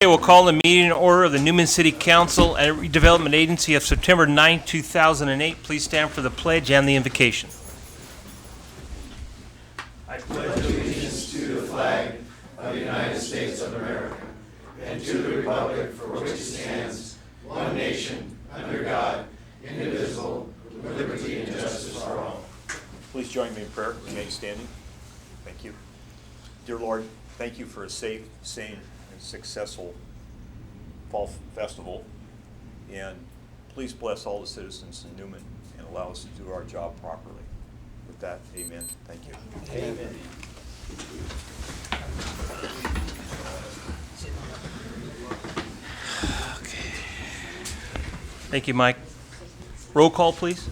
We'll call the meeting in order of the Newman City Council and Redevelopment Agency of September 9, 2008. Please stand for the pledge and the invocation. I pledge allegiance to the flag of the United States of America and to the republic for which it stands, one nation, under God, indivisible, with liberty and justice for all. Please join me in prayer. Remain standing. Thank you. Dear Lord, thank you for a safe, sane, and successful fall festival. And please bless all the citizens in Newman and allow us to do our job properly. With that, amen. Thank you. Amen. Thank you, Mike. Roll call, please.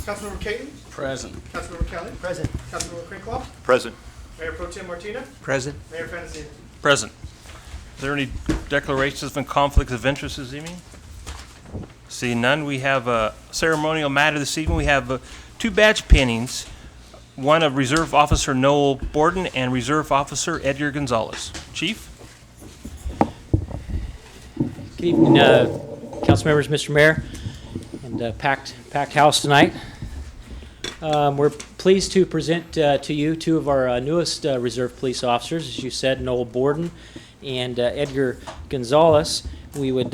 Councilmember Caton? Present. Councilmember Kelly? Present. Councilmember Crinkloff? Present. Mayor Pro Tem Martina? Present. Mayor Fennessy? Present. Are there any declarations of conflicts of interest this evening? Seeing none, we have a ceremonial matter this evening. We have two badge pinnings, one of Reserve Officer Noel Borden and Reserve Officer Edgar Gonzalez. Chief? Good evening, council members, Mr. Mayor, and packed house tonight. We're pleased to present to you two of our newest Reserve police officers, as you said, Noel Borden and Edgar Gonzalez. We would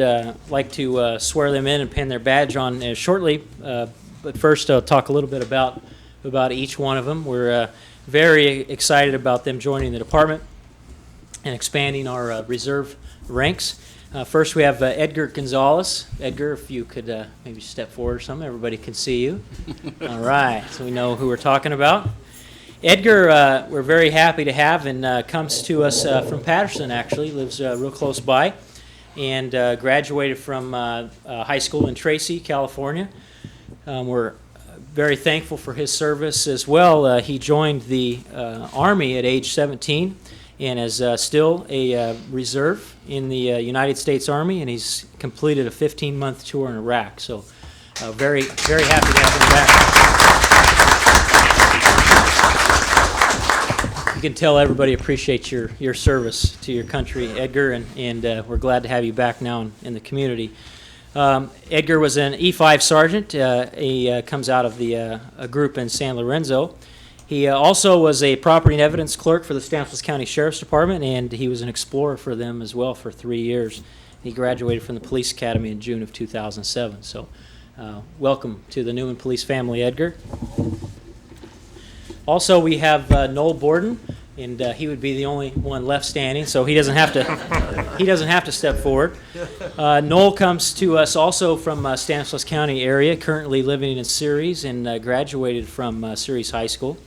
like to swear them in and pin their badge on shortly, but first I'll talk a little bit about each one of them. We're very excited about them joining the department and expanding our reserve ranks. First, we have Edgar Gonzalez. Edgar, if you could maybe step forward or something, everybody can see you. All right, so we know who we're talking about. Edgar, we're very happy to have, and comes to us from Patterson, actually, lives real close by, and graduated from high school in Tracy, California. We're very thankful for his service as well. He joined the Army at age 17 and is still a reserve in the United States Army, and he's completed a 15-month tour in Iraq. So very, very happy to have him back. You can tell everybody appreciates your service to your country, Edgar, and we're glad to have you back now in the community. Edgar was an E5 sergeant. He comes out of the a group in San Lorenzo. He also was a property and evidence clerk for the Stanislaus County Sheriff's Department, and he was an explorer for them as well for 3 years. He graduated from the Police Academy in June of 2007. So welcome to the Newman Police family, Edgar. Also, we have Noel Borden, and he would be the only one left standing, so he doesn't have to step forward. Noel comes to us also from Stanislaus County area, currently living in Ceres, and graduated from Ceres High School.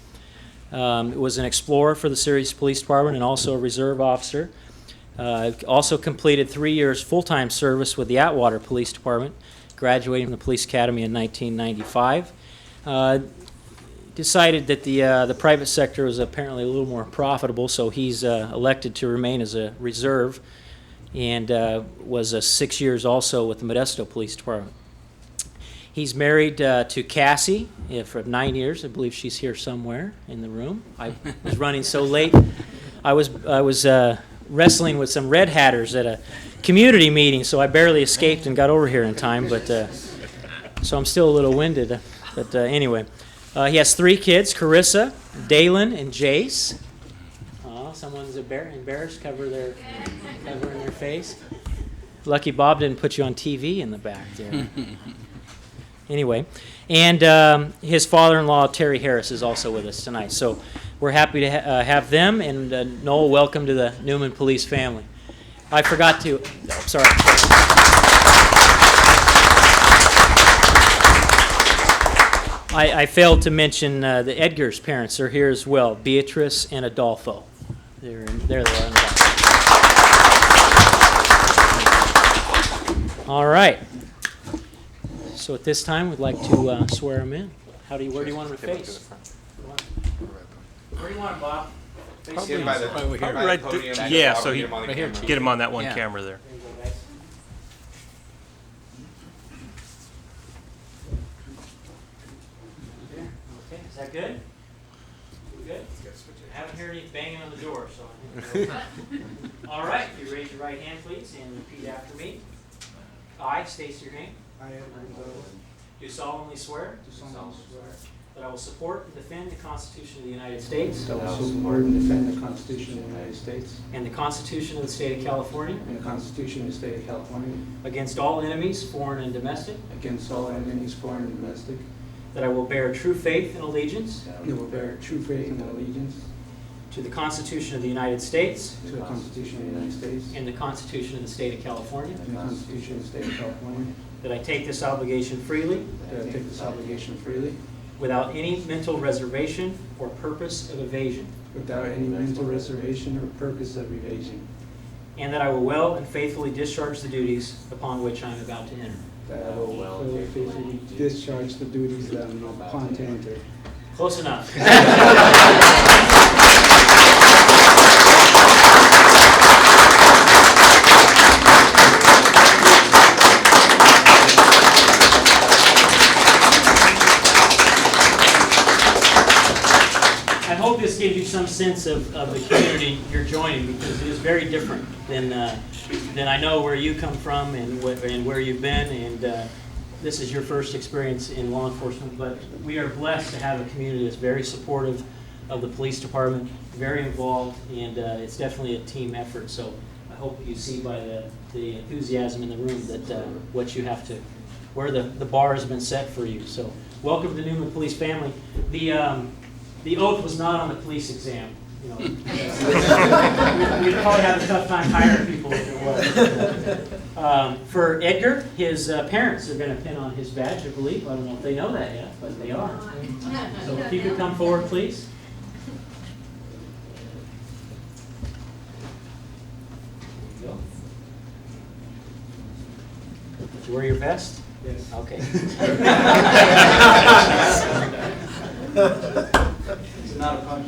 Was an explorer for the Ceres Police Department and also a reserve officer. Also completed 3 years full-time service with the Atwater Police Department, graduating from the Police Academy in 1995. Decided that the private sector was apparently a little more profitable, so he's elected to remain as a reserve, and was 6 years also with the Modesto Police Department. He's married to Cassie for 9 years. I believe she's here somewhere in the room. I was running so late. I was wrestling with some Red Hatters at a community meeting, so I barely escaped and got over here in time. But so I'm still a little winded. But anyway, he has 3 kids: Carissa, Dalen, and Jace. Oh, someone's embarrassed, covering their face. Lucky Bob didn't put you on TV in the back there. Anyway, and his father-in-law, Terry Harris, is also with us tonight. So we're happy to have them, and Noel, welcome to the Newman Police family. I forgot to, sorry. I failed to mention the Edgar's parents are here as well, Beatrice and Adolfo. There they are. All right. So at this time, we'd like to swear him in. Where do you want him to face? Where do you want him, Bob? Probably by the podium. Yeah, so he Right here. get him on that one camera there. There you go, guys. Okay, is that good? Good? I haven't heard any banging on the door, so I think we're okay. All right, you raise your right hand, please, and repeat after me. I, state your name, I, Edgar Gonzalez, do solemnly swear do solemnly swear that I will support and defend the Constitution of the United States that I will support and defend the Constitution of the United States and the Constitution of the State of California and the Constitution of the State of California against all enemies, foreign and domestic, against all enemies, foreign and domestic, that I will bear true faith and allegiance and will bear true faith and allegiance to the Constitution of the United States to the Constitution of the United States and the Constitution of the State of California, and the Constitution of the State of California, that I take this obligation freely that I take this obligation freely without any mental reservation or purpose of evasion, without any mental reservation or purpose of evasion, and that I will well and faithfully discharge the duties upon which I am about to enter. that I will faithfully discharge the duties that I'm upon to enter. Close enough. I hope this gives you some sense of the community you're joining, because it is very different than I know where you come from and where you've been, and this is your first experience in law enforcement, but we are blessed to have a community that's very supportive of the police department, very involved, and it's definitely a team effort. So I hope you see by the enthusiasm in the room that what you have to, where the bar has been set for you. So welcome to the Newman Police family. The oath was not on the police exam. You know, we'd probably have a tough time hiring people if it was. For Edgar, his parents are going to pin on his badge, I believe. I don't know if they know that yet, but they are. So if you could come forward, please. There you go. Did you wear your vest? Yes. Okay. It's not a punch.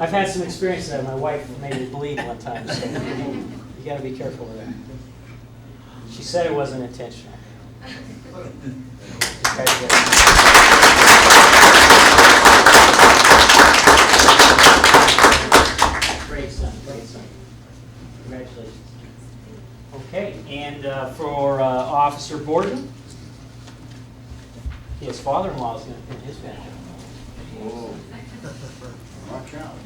I've had some experience there. My wife made me bleed one time, so you got to be careful with that. She said it wasn't intentional. Great son, great son. Congratulations. Okay, and for Officer Borden, his father-in-law is going to pin his badge on. Whoa. Watch out.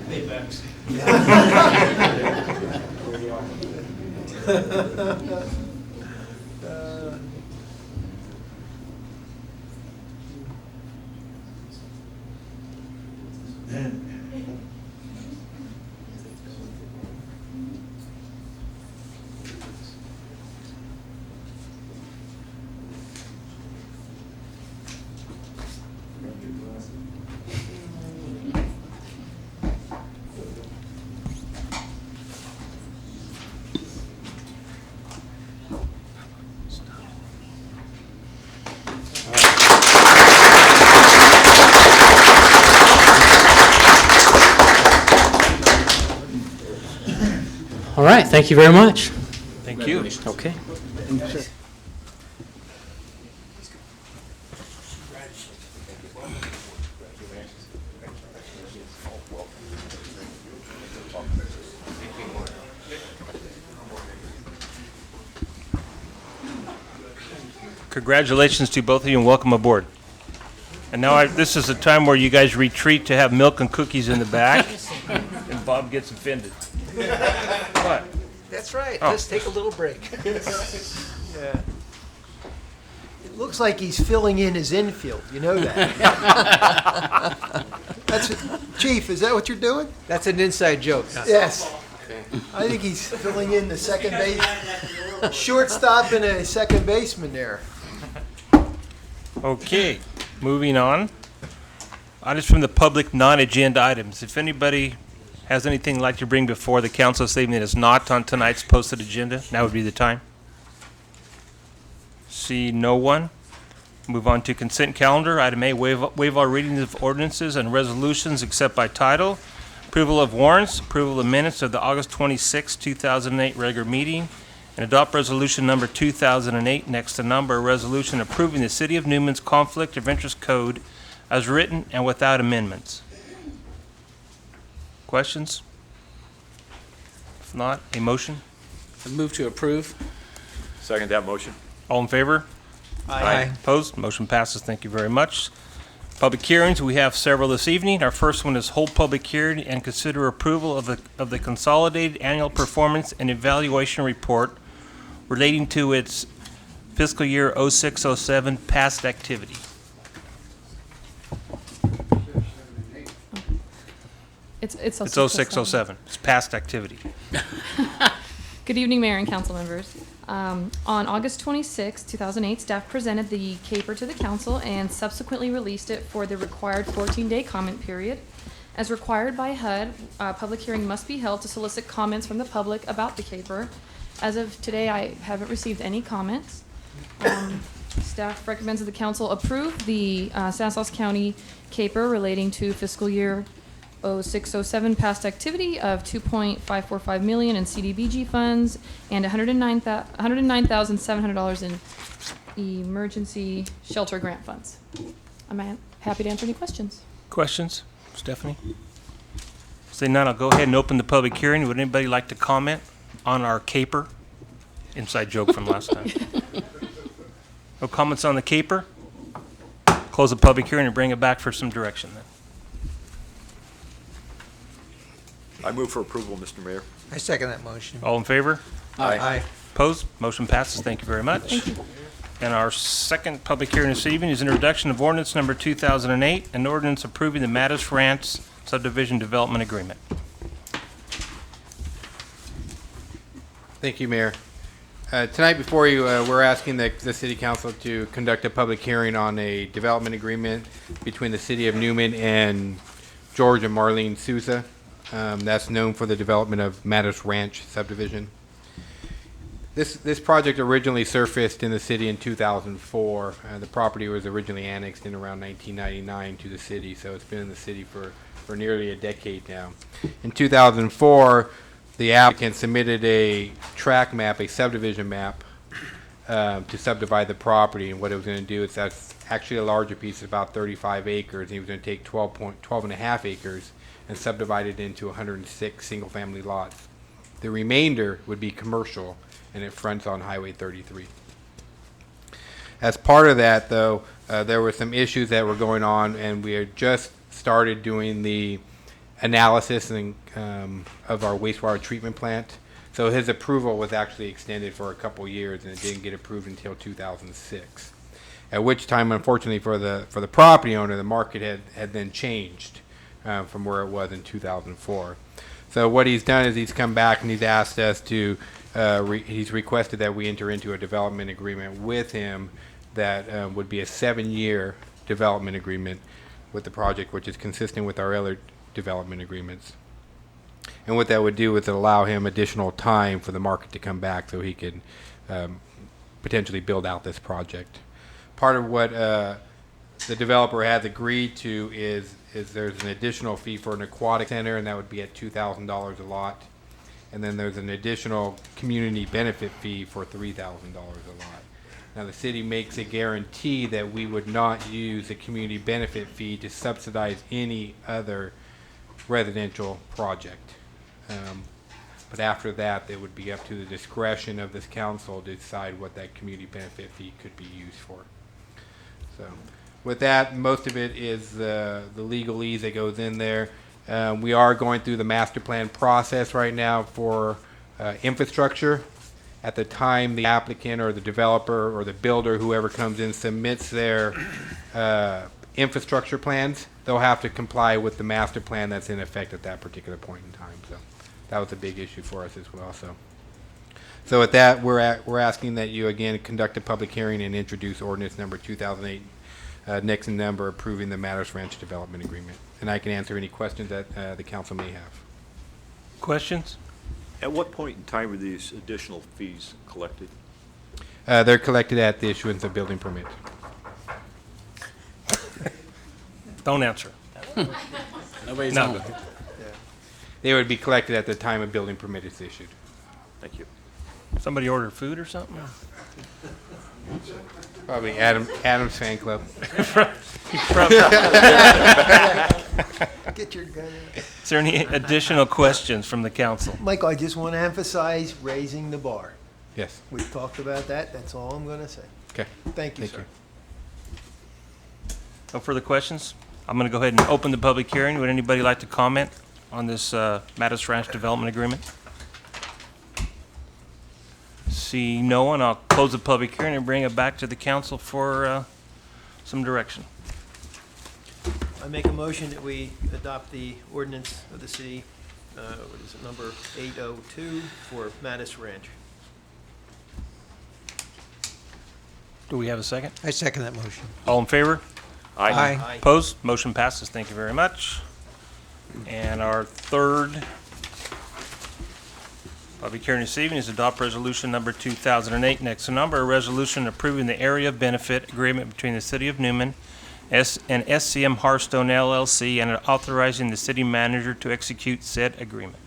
Paybacks. All right, thank you very much. Thank you. Okay. Congratulations to both of you and welcome aboard. And now this is the time where you guys retreat to have milk and cookies in the back, and Bob gets offended. What? That's right. Oh. Let's take a little break. Yeah. It looks like he's filling in his infield. You know that. Chief, is that what you're doing? That's an inside joke. Yes. I think he's filling in the second base, shortstop and a second baseman there. Okay, moving on. Items from the public, non-agenda items. If anybody has anything they'd like to bring before the council this evening that is not on tonight's posted agenda, now would be the time. See no one. Move on to consent calendar. Item A, waive all readings of ordinances and resolutions except by title. Approval of warrants, approval of minutes of the August 26, 2008 regular meeting, and adopt resolution number 2008, next to number, a resolution approving the City of Newman's Conflict of Interest Code as written and without amendments. Questions? If not, a motion? I move to approve. Second that motion. All in favor? Aye. Opposed? Motion passes. Thank you very much. Public hearings, we have several this evening. Our first one is hold public hearing and consider approval of the Consolidated Annual Performance and Evaluation Report relating to its fiscal year 06-07 past activity. It's It's 06-07. It's past activity. Good evening, Mayor and council members. On August 26, 2008, staff presented the CAPER to the council and subsequently released it for the required 14-day comment period. As required by HUD, a public hearing must be held to solicit comments from the public about the CAPER. As of today, I haven't received any comments. Staff recommends that the council approve the Stanislaus County CAPER relating to fiscal year 06-07 past activity of $2.545 million in CDBG funds and $109,700 in emergency shelter grant funds. I'm happy to answer any questions. Questions? Stephanie? Say none, I'll go ahead and open the public hearing. Would anybody like to comment on our CAPER? Inside joke from last time. No comments on the CAPER? Close the public hearing and bring it back for some direction then. I move for approval, Mr. Mayor. I second that motion. All in favor? Aye. Opposed? Motion passes. Thank you very much. And our second public hearing this evening is introduction of ordinance number 2008, an ordinance approving the Mattis Ranch Subdivision Development Agreement. Thank you, Mayor. Tonight before you, we're asking the City Council to conduct a public hearing on a development agreement between the City of Newman and George and Marlene Souza. That's known for the development of Mattis Ranch Subdivision. This project originally surfaced in the city in 2004. The property was originally annexed in around 1999 to the city, so it's been in the city for nearly a decade now. In 2004, the applicant submitted a tract map, a subdivision map, to subdivide the property. And what it was going to do is that's actually a larger piece, about 35 acres. He was going to take 12 and a half acres and subdivide it into 106 single-family lots. The remainder would be commercial, and it fronts on Highway 33. As part of that, though, there were some issues that were going on, and we had just started doing the analysis of our wastewater treatment plant. So his approval was actually extended for a couple years, and it didn't get approved until 2006. At which time, unfortunately for the property owner, the market had then changed from where it was in 2004. So what he's done is he's come back and he's asked us to, he's requested that we enter into a development agreement with him that would be a 7-year development agreement with the project, which is consistent with our other development agreements. And what that would do is allow him additional time for the market to come back so he could potentially build out this project. Part of what the developer has agreed to is there's an additional fee for an aquatic center, and that would be at $2,000 a lot. And then there's an additional community benefit fee for $3,000 a lot. Now, the city makes a guarantee that we would not use the community benefit fee to subsidize any other residential project. But after that, it would be up to the discretion of this council to decide what that community benefit fee could be used for. So with that, most of it is the legalese that goes in there. We are going through the master plan process right now for infrastructure. At the time the applicant or the developer or the builder, whoever comes in, submits their infrastructure plans, they'll have to comply with the master plan that's in effect at that particular point in time. So that was a big issue for us as well. So with that, we're asking that you again conduct a public hearing and introduce ordinance number 2008, next in number, approving the Mattis Ranch Development Agreement. And I can answer any questions that the council may have. Questions? At what point in time were these additional fees collected? They're collected at the issuance of building permit. Don't answer. Nobody's No. home. They would be collected at the time a building permit is issued. Thank you. Somebody order food or something? Probably Adam's fan club. Get your gun out. Is there any additional questions from the council? Michael, I just want to emphasize raising the bar. Yes. We've talked about that. That's all I'm going to say. Okay. Thank you, Thank sir. you. No further questions? I'm going to go ahead and open the public hearing. Would anybody like to comment on this Mattis Ranch Development Agreement? See no one, I'll close the public hearing and bring it back to the council for some direction. I make a motion that we adopt the ordinance of the city, what is it, number 802 for Mattis Ranch. Do we have a second? I second that motion. All in favor? Aye. Opposed? Motion passes. Thank you very much. And our third public hearing this evening is adopt resolution number 2008, next to number, a resolution approving the area of benefit agreement between the City of Newman and SCM Hearthstone LLC and authorizing the city manager to execute said agreement.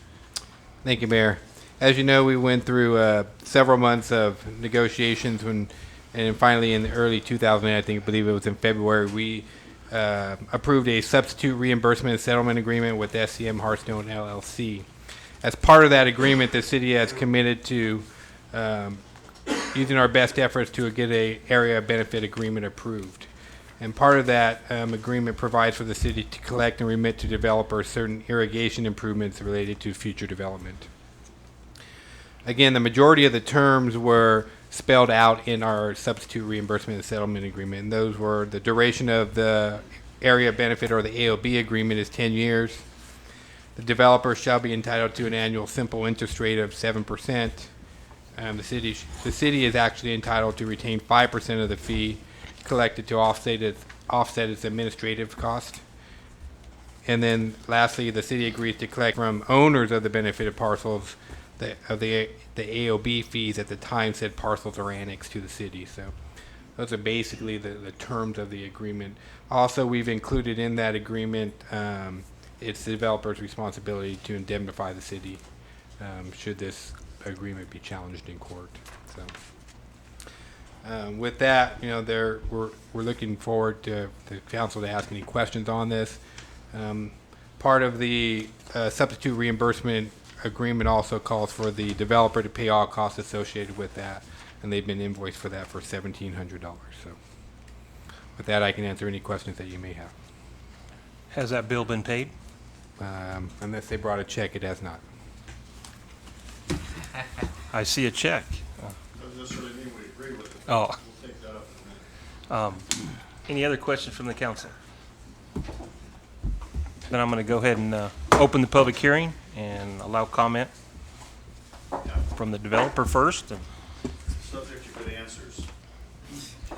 Thank you, Mayor. As you know, we went through several months of negotiations and finally in the early 2008, I believe it was in February, we approved a substitute reimbursement and settlement agreement with SCM Hearthstone LLC. As part of that agreement, the city has committed to using our best efforts to get a area benefit agreement approved. And part of that agreement provides for the city to collect and remit to developers certain irrigation improvements related to future development. Again, the majority of the terms were spelled out in our substitute reimbursement and settlement agreement. And those were the duration of the area benefit or the AOB agreement is 10 years. The developer shall be entitled to an annual simple interest rate of 7%. The city is actually entitled to retain 5% of the fee collected to offset its administrative cost. And then lastly, the city agrees to collect from owners of the benefited parcels the AOB fees at the time said parcels are annexed to the city. So those are basically the terms of the agreement. Also, we've included in that agreement it's the developer's responsibility to indemnify the city should this agreement be challenged in court. So with that, we're looking forward to the council to ask any questions on this. Part of the substitute reimbursement agreement also calls for the developer to pay all costs associated with that, and they've been invoiced for that for $1,700. So with that, I can answer any questions that you may have. Has that bill been paid? Unless they brought a check, it has not. I see a check. Doesn't necessarily mean we agree with it. Oh. We'll take that up in a minute. Any other questions from the council? Then I'm going to go ahead and open the public hearing and allow comment from the developer first. And Subject to good answers.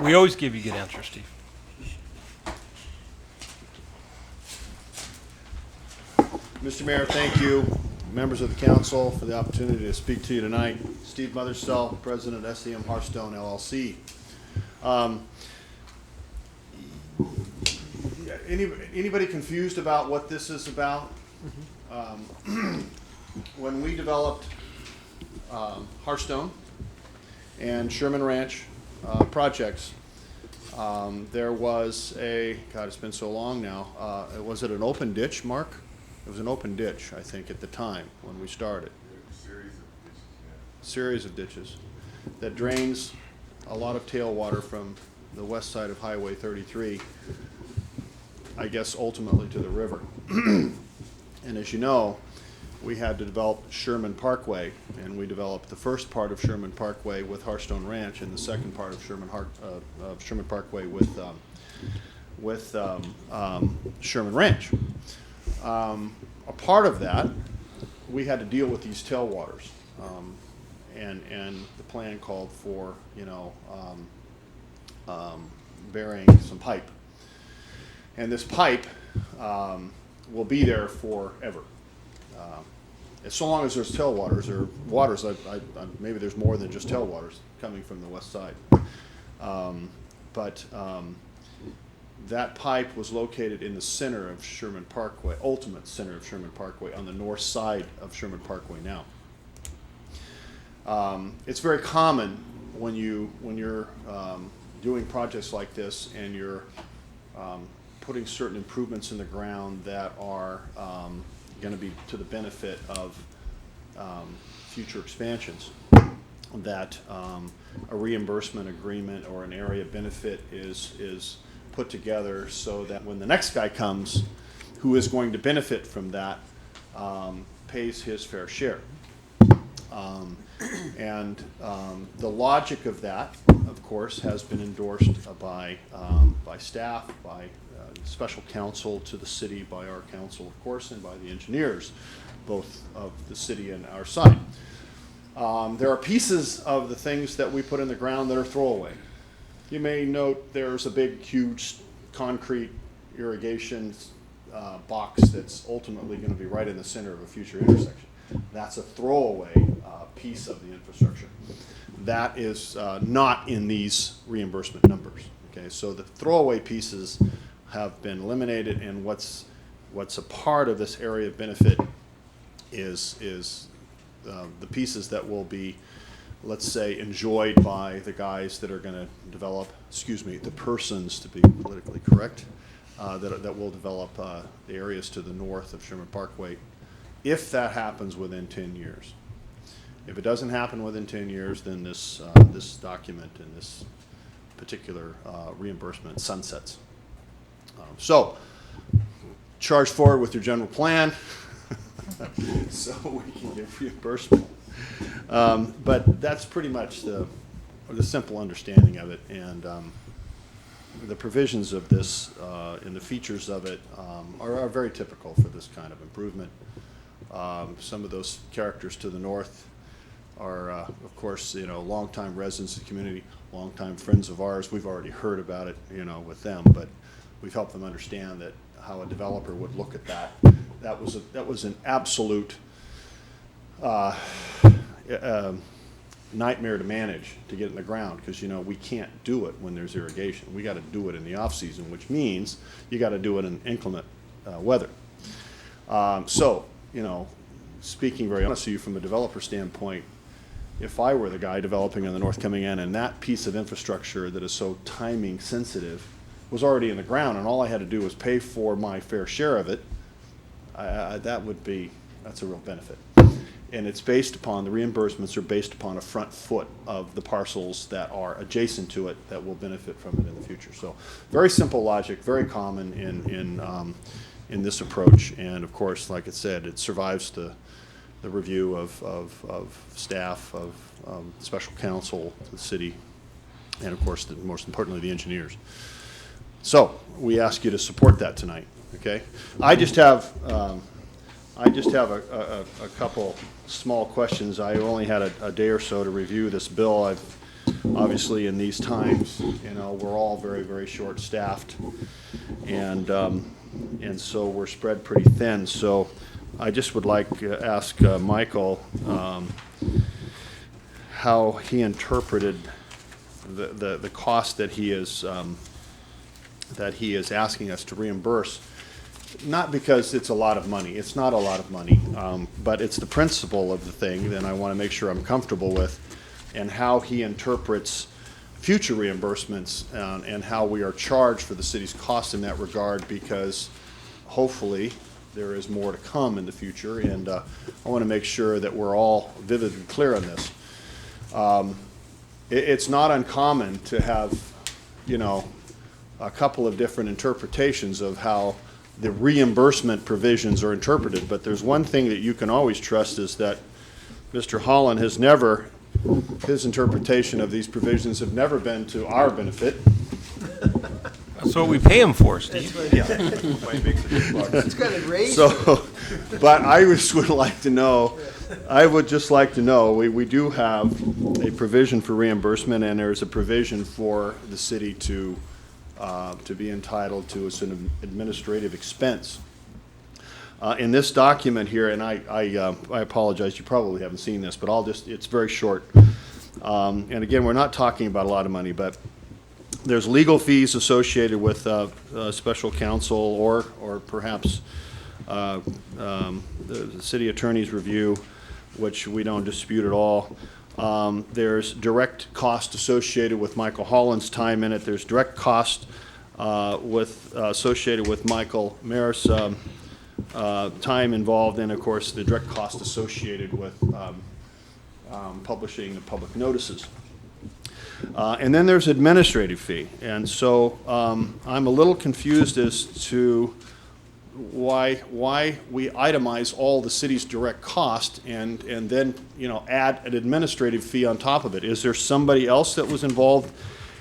we always give you good answers, Steve. Mr. Mayor, thank you, members of the council, for the opportunity to speak to you tonight. Steve Motherstell, President of SCM Hearthstone LLC. Anybody confused about what this is about? When we developed Hearthstone and Sherman Ranch projects, there was God, it's been so long now. Was it an open ditch, Mark? It was an open ditch, I think, at the time when we started. Series of ditches that drains a lot of tailwater from the west side of Highway 33, I guess ultimately to the river. And as you know, we had to develop Sherman Parkway, and we developed the first part of Sherman Parkway with Hearthstone Ranch, and the second part of Sherman Parkway with Sherman Ranch. A part of that, we had to deal with these tailwaters, and the plan called for burying some pipe, and this pipe will be there forever. So long as there's tailwaters or waters, maybe there's more than just tailwaters coming from the west side. That pipe was located in the center of Sherman Parkway, ultimate center of Sherman Parkway, on the north side of Sherman Parkway now. It's very common when you're doing projects like this and you're putting certain improvements in the ground that are going to be to the benefit of future expansions, that a reimbursement agreement or an area benefit is put together so that when the next guy comes who is going to benefit from that pays his fair share. The logic of that, of course, has been endorsed by staff, by special counsel to the city, by our council, of course, and by the engineers, both of the city and our side. There are pieces of the things that we put in the ground that are throwaway. You may note there's a big, huge concrete irrigation box that's ultimately going to be right in the center of a future intersection. That's a throwaway piece of the infrastructure. That is not in these reimbursement numbers. Okay, so the throwaway pieces have been eliminated, and what's a part of this area of benefit is the pieces that will be, let's say, enjoyed by the guys that are going to develop, the persons, to be politically correct, that will develop the areas to the north of Sherman Parkway, if that happens within 10 years. If it doesn't happen within 10 years, then this document and this particular reimbursement sunsets. So, charge forward with your general plan so we can get reimbursement. But that's pretty much the simple understanding of it, and the provisions of this and the features of it are very typical for this kind of improvement. Some of those characters to the north are, of course, longtime residents of the community, longtime friends of ours. We've already heard about it, with them, but we've helped them understand that how a developer would look at that. That was an absolute nightmare to manage, to get in the ground, because we can't do it when there's irrigation. We got to do it in the off season, which means you got to do it in inclement weather. So, speaking very honestly from a developer standpoint, if I were the guy developing in the north coming in, and that piece of infrastructure that is so timing sensitive was already in the ground, and all I had to do was pay for my fair share of it, that's a real benefit. And it's based upon, the reimbursements are based upon a front foot of the parcels that are adjacent to it that will benefit from it in the future. So very simple logic, very common in this approach. And of course, like I said, it survives the review of staff, of special counsel to the city, and of course, most importantly, the engineers. So we ask you to support that tonight. Okay, I just have a couple small questions. I only had a day or so to review this bill. I've obviously in these times, we're all very, very short-staffed, and so we're spread pretty thin. So I just would like to ask Michael how he interpreted the cost that he is asking us to reimburse. Not because it's a lot of money. It's not a lot of money, but it's the principle of the thing that I want to make sure I'm comfortable with, and how he interprets future reimbursements and how we are charged for the city's costs in that regard, because hopefully there is more to come in the future, and I want to make sure that we're all vividly clear on this. It's not uncommon to have, a couple of different interpretations of how the reimbursement provisions are interpreted, but there's one thing that you can always trust, is that Mr. Holland has never, his interpretation of these provisions have never been to our benefit. That's what we pay him for, Steve. It's got a raise. So, but I just would like to know, we do have a provision for reimbursement, and there's a provision for the city to be entitled to as an administrative expense. In this document here, and I apologize, you probably haven't seen this, but it's very short. And again, we're not talking about a lot of money, but there's legal fees associated with special counsel or perhaps the city attorney's review, which we don't dispute at all. There's direct cost associated with Michael Holland's time in it. There's direct cost associated with Michael Maris' time involved, and of course the direct cost associated with publishing the public notices. And then there's administrative fee, and so I'm a little confused as to why we itemize all the city's direct cost and then, you know, add an administrative fee on top of it. Is there somebody else that was involved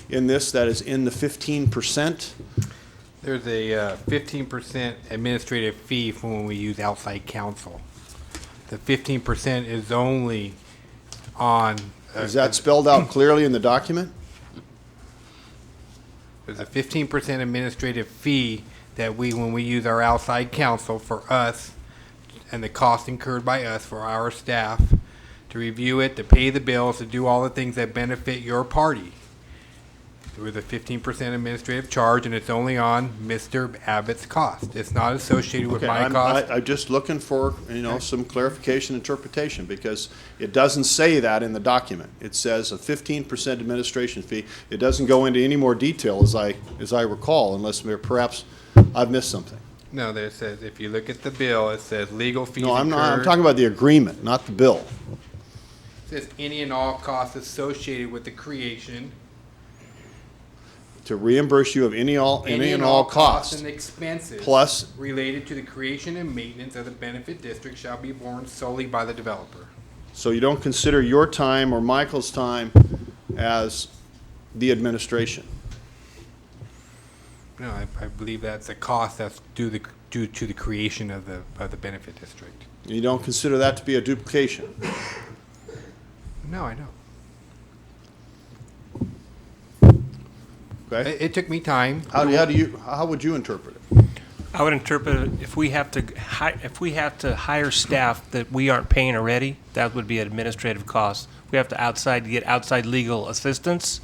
in this that is in the 15%? There's a 15% administrative fee for when we use outside counsel. The 15% is only on. Is that spelled out clearly in the document? There's a 15% administrative fee that when we use our outside counsel for us, and the cost incurred by us for our staff to review it, to pay the bills, to do all the things that benefit your party. There was a 15% administrative charge, and it's only on Mr. Abbott's cost. It's not associated with my cost. I'm just looking for, you know, some clarification, interpretation, because it doesn't say that in the document. It says a 15% administration fee. It doesn't go into any more detail, as I recall, unless perhaps I've missed something. No, there says, if you look at the bill, it says legal fees No, I'm incurred. talking about the agreement, not the bill. It says any and all costs associated with the creation. To reimburse you of any and all costs and expenses plus related to the creation and maintenance of the benefit district shall be borne solely by the developer. So you don't consider your time or Michael's time as the administration? No, I believe that's a cost that's due to the creation of the benefit district. You don't consider that to be a duplication? No, I don't. Okay. It took me time. How would you interpret it? I would interpret it, if we have to hire staff that we aren't paying already, that would be an administrative cost. We have to get outside legal assistance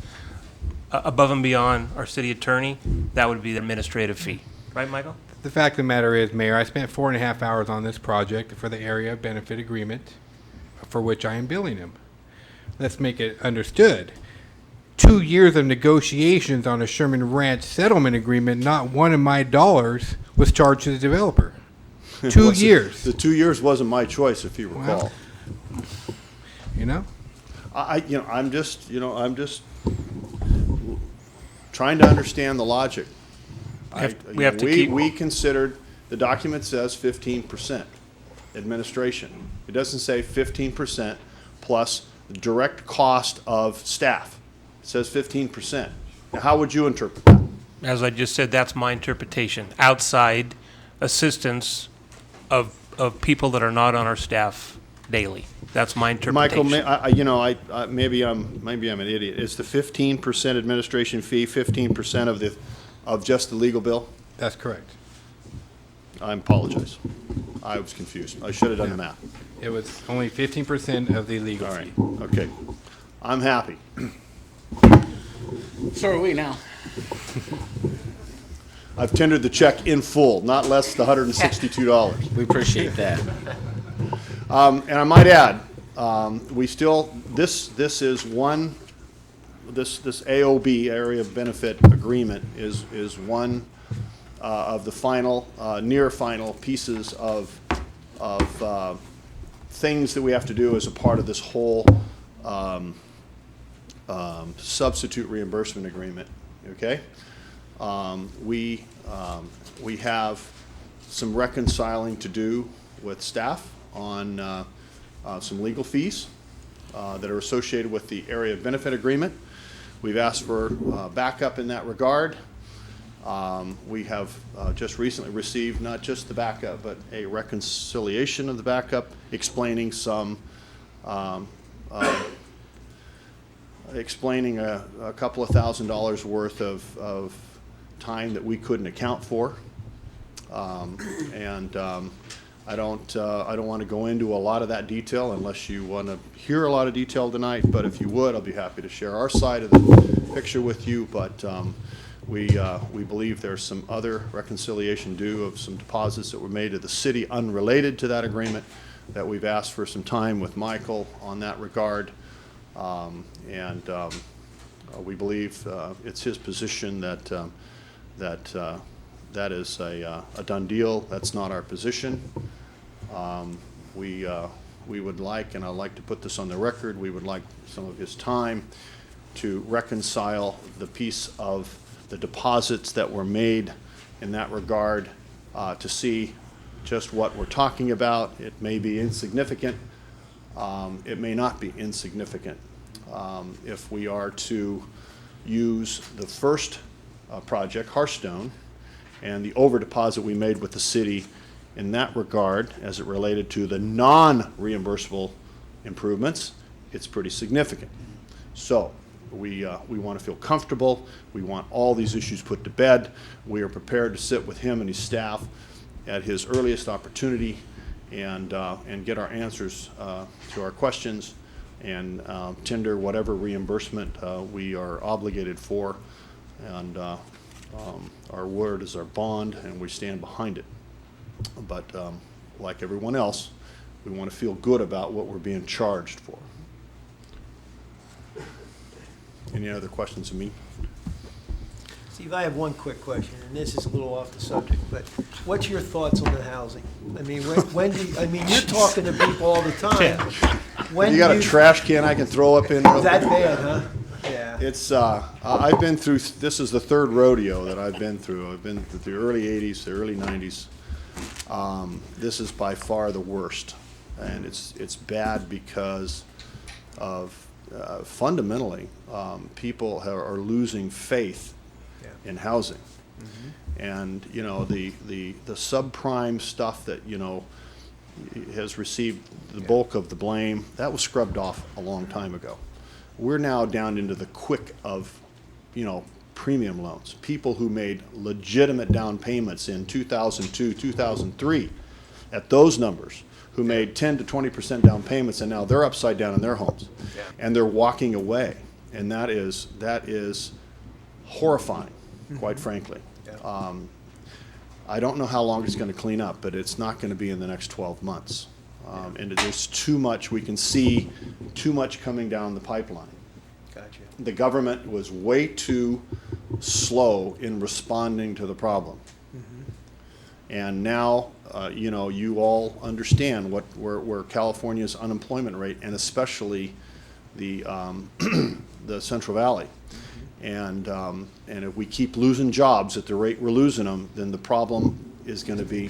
above and beyond our city attorney, that would be the administrative fee. Right, Michael? The fact of the matter is, Mayor, I spent 4.5 hours on this project for the area benefit agreement for which I am billing him. Let's make it understood. 2 years of negotiations on a Sherman Ranch settlement agreement, not one of my dollars was charged to the developer. 2 years. The 2 years wasn't my choice, if you recall. Well, you know? I'm just trying to understand the logic. We considered, the document says 15% administration. It doesn't say 15% plus the direct cost of staff. It says 15%. Now, how would you interpret that? As I just said, that's my interpretation. Outside assistance of people that are not on our staff daily. That's my interpretation. Michael, maybe I'm an idiot. Is the 15% administration fee 15% of just the legal bill? That's correct. I apologize. I was confused. I should have done the math. It was only 15% of the legal All right. fee. Okay. I'm happy. So are we now. I've tendered the check in full, not less than $162. We appreciate that. And I might add, we still, this AOB, Area of Benefit Agreement, is one of the final, near final pieces of things that we have to do as a part of this whole substitute reimbursement agreement. Okay, we have some reconciling to do with staff on some legal fees that are associated with the area of benefit agreement. We've asked for backup in that regard. We have just recently received not just the backup, but a reconciliation of the backup, explaining some explaining a couple of $1,000s worth of time that we couldn't account for, and I don't want to go into a lot of that detail unless you want to hear a lot of detail tonight. But if you would, I'll be happy to share our side of the picture with you. But we believe there's some other reconciliation due of some deposits that were made to the city unrelated to that agreement that we've asked for some time with Michael on that regard. We believe it's his position that that is a done deal. That's not our position. We would like, and I'd like to put this on the record, we would like some of his time to reconcile the piece of the deposits that were made in that regard, to see just what we're talking about. It may be insignificant. It may not be insignificant. If we are to use the first project, Hearthstone, and the over deposit we made with the city in that regard, as it related to the non-reimbursable improvements, it's pretty significant. So we want to feel comfortable. We want all these issues put to bed. We are prepared to sit with him and his staff at his earliest opportunity and get our answers to our questions and tender whatever reimbursement we are obligated for. And our word is our bond, and we stand behind it. But like everyone else, we want to feel good about what we're being charged for. Any other questions of me? Steve, I have one quick question, and this is a little off the subject, but what's your thoughts on the housing? I mean, when do you, I mean, you're talking to people all the time. When You got do a trash can I can throw up in? That bad, huh? Yeah. It's, I've been through, this is the third rodeo that I've been through. I've been through the early 80s, the early 90s. This is by far the worst. And it's bad because of, fundamentally, people are losing faith in housing. And, you know, the subprime stuff that, you know, has received the bulk of the blame, that was scrubbed off a long time ago. We're now down into the quick of, you know, premium loans. People who made legitimate down payments in 2002, 2003, at those numbers, who made 10 to 20% down payments, and now they're upside down in their homes. And they're walking away. And that is horrifying, quite frankly. I don't know how long it's going to clean up, but it's not going to be in the next 12 months. And there's too much, we can see too much coming down the pipeline. Gotcha. The government was way too slow in responding to the problem. And now, you know, you all understand where California's unemployment rate, and especially the the Central Valley. And if we keep losing jobs at the rate we're losing them, then the problem is going to be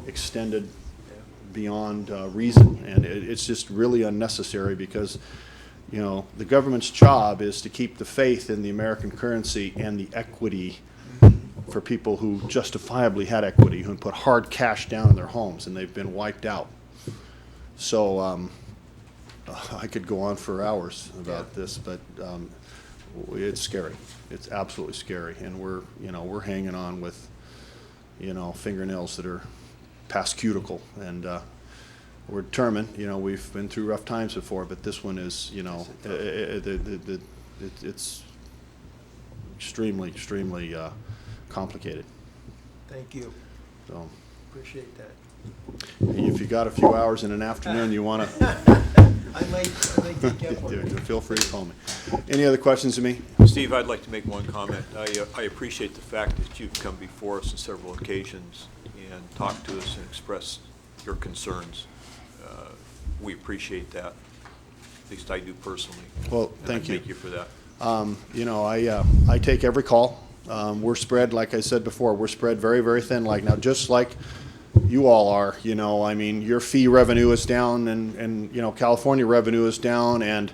extended beyond reason. And it's just really unnecessary because, you know, the government's job is to keep the faith in the American currency and the equity for people who justifiably had equity, who put hard cash down in their homes, and they've been wiped out. So I could go on for hours about this, but it's scary. It's absolutely scary, and we're hanging on with, you know, fingernails that are past cuticle, and we're determined. You know, we've been through rough times before, but this one is, you know, it's extremely complicated. Thank you. So Appreciate that. if you got a few hours in an afternoon, you want to I might take up on it. feel free to call me. Any other questions of me? Steve, I'd like to make one comment. I appreciate the fact that you've come before us on several occasions and talked to us and expressed your concerns. We appreciate that. At least I do personally. Well, And thank you. Thank you for that. You know, I take every call. We're spread, like I said before, we're spread very, very thin. Like now, just like you all are, you know, I mean, your fee revenue is down, and you know, California revenue is down, and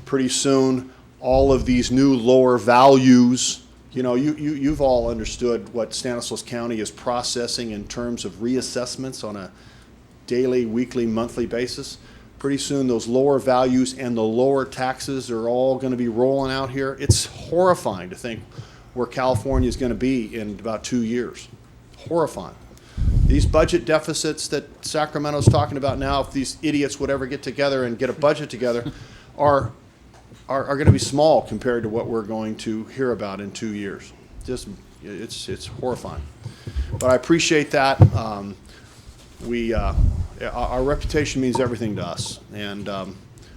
pretty soon all of these new lower values, you know, you've all understood what Stanislaus County is processing in terms of reassessments on a daily, weekly, monthly basis. Pretty soon those lower values and the lower taxes are all going to be rolling out here. It's horrifying to think where California is going to be in about 2 years. Horrifying. These budget deficits that Sacramento's talking about now, if these idiots would ever get together and get a budget together, are going to be small compared to what we're going to hear about in 2 years. Just, it's horrifying. But I appreciate that. Our reputation means everything to us, and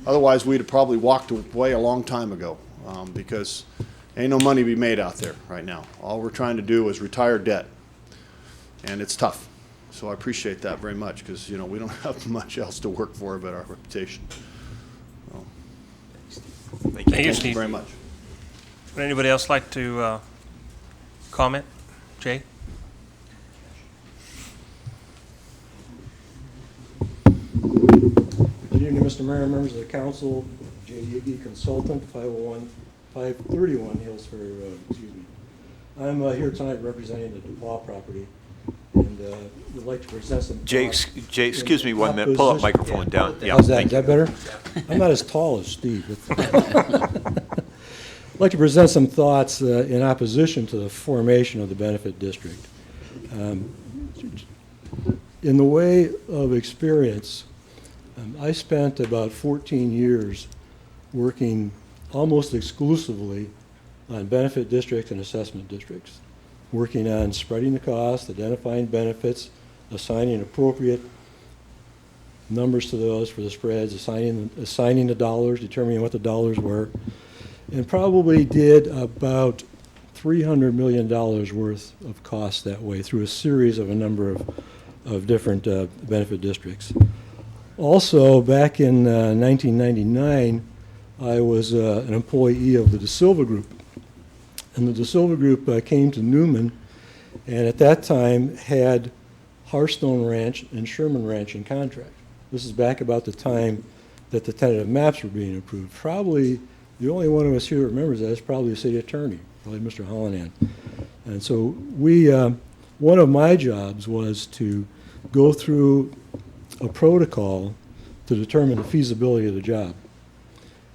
Otherwise, we'd have probably walked away a long time ago, because ain't no money to be made out there right now. All we're trying to do is retire debt, and it's tough. So I appreciate that very much, because, you know, we don't have much else to work for but our reputation. Thank you, Thank you Steve. very much. Would anybody else like to comment? Jay? Good evening, Mr. Mayor, members of the council, Jay Yiggy, consultant, 531 Hills Ferry Road, excuse me. I'm here tonight representing the DePaul property, and would like to present some Jay, thoughts Jay, excuse me in 1 minute. Pull up opposition- microphone down. Yeah, How's that? thank Is that better? I'm not as tall as Steve. I'd like to present some thoughts in opposition to the formation of the benefit district. In the way of experience, I spent about 14 years working almost exclusively on benefit districts and assessment districts, working on spreading the cost, identifying benefits, assigning appropriate numbers to those for the spreads, assigning the dollars, determining what the dollars were, and probably did about $300 million worth of costs that way through a series of a number of different benefit districts. Also, back in 1999, I was an employee of the De Silva Group. And the De Silva Group came to Newman, and at that time had Hearthstone Ranch and Sherman Ranch in contract. This is back about the time that the tentative maps were being approved. Probably the only one of us here that remembers that is probably the city attorney, probably Mr. Hollinan. And so one of my jobs was to go through a protocol to determine the feasibility of the job.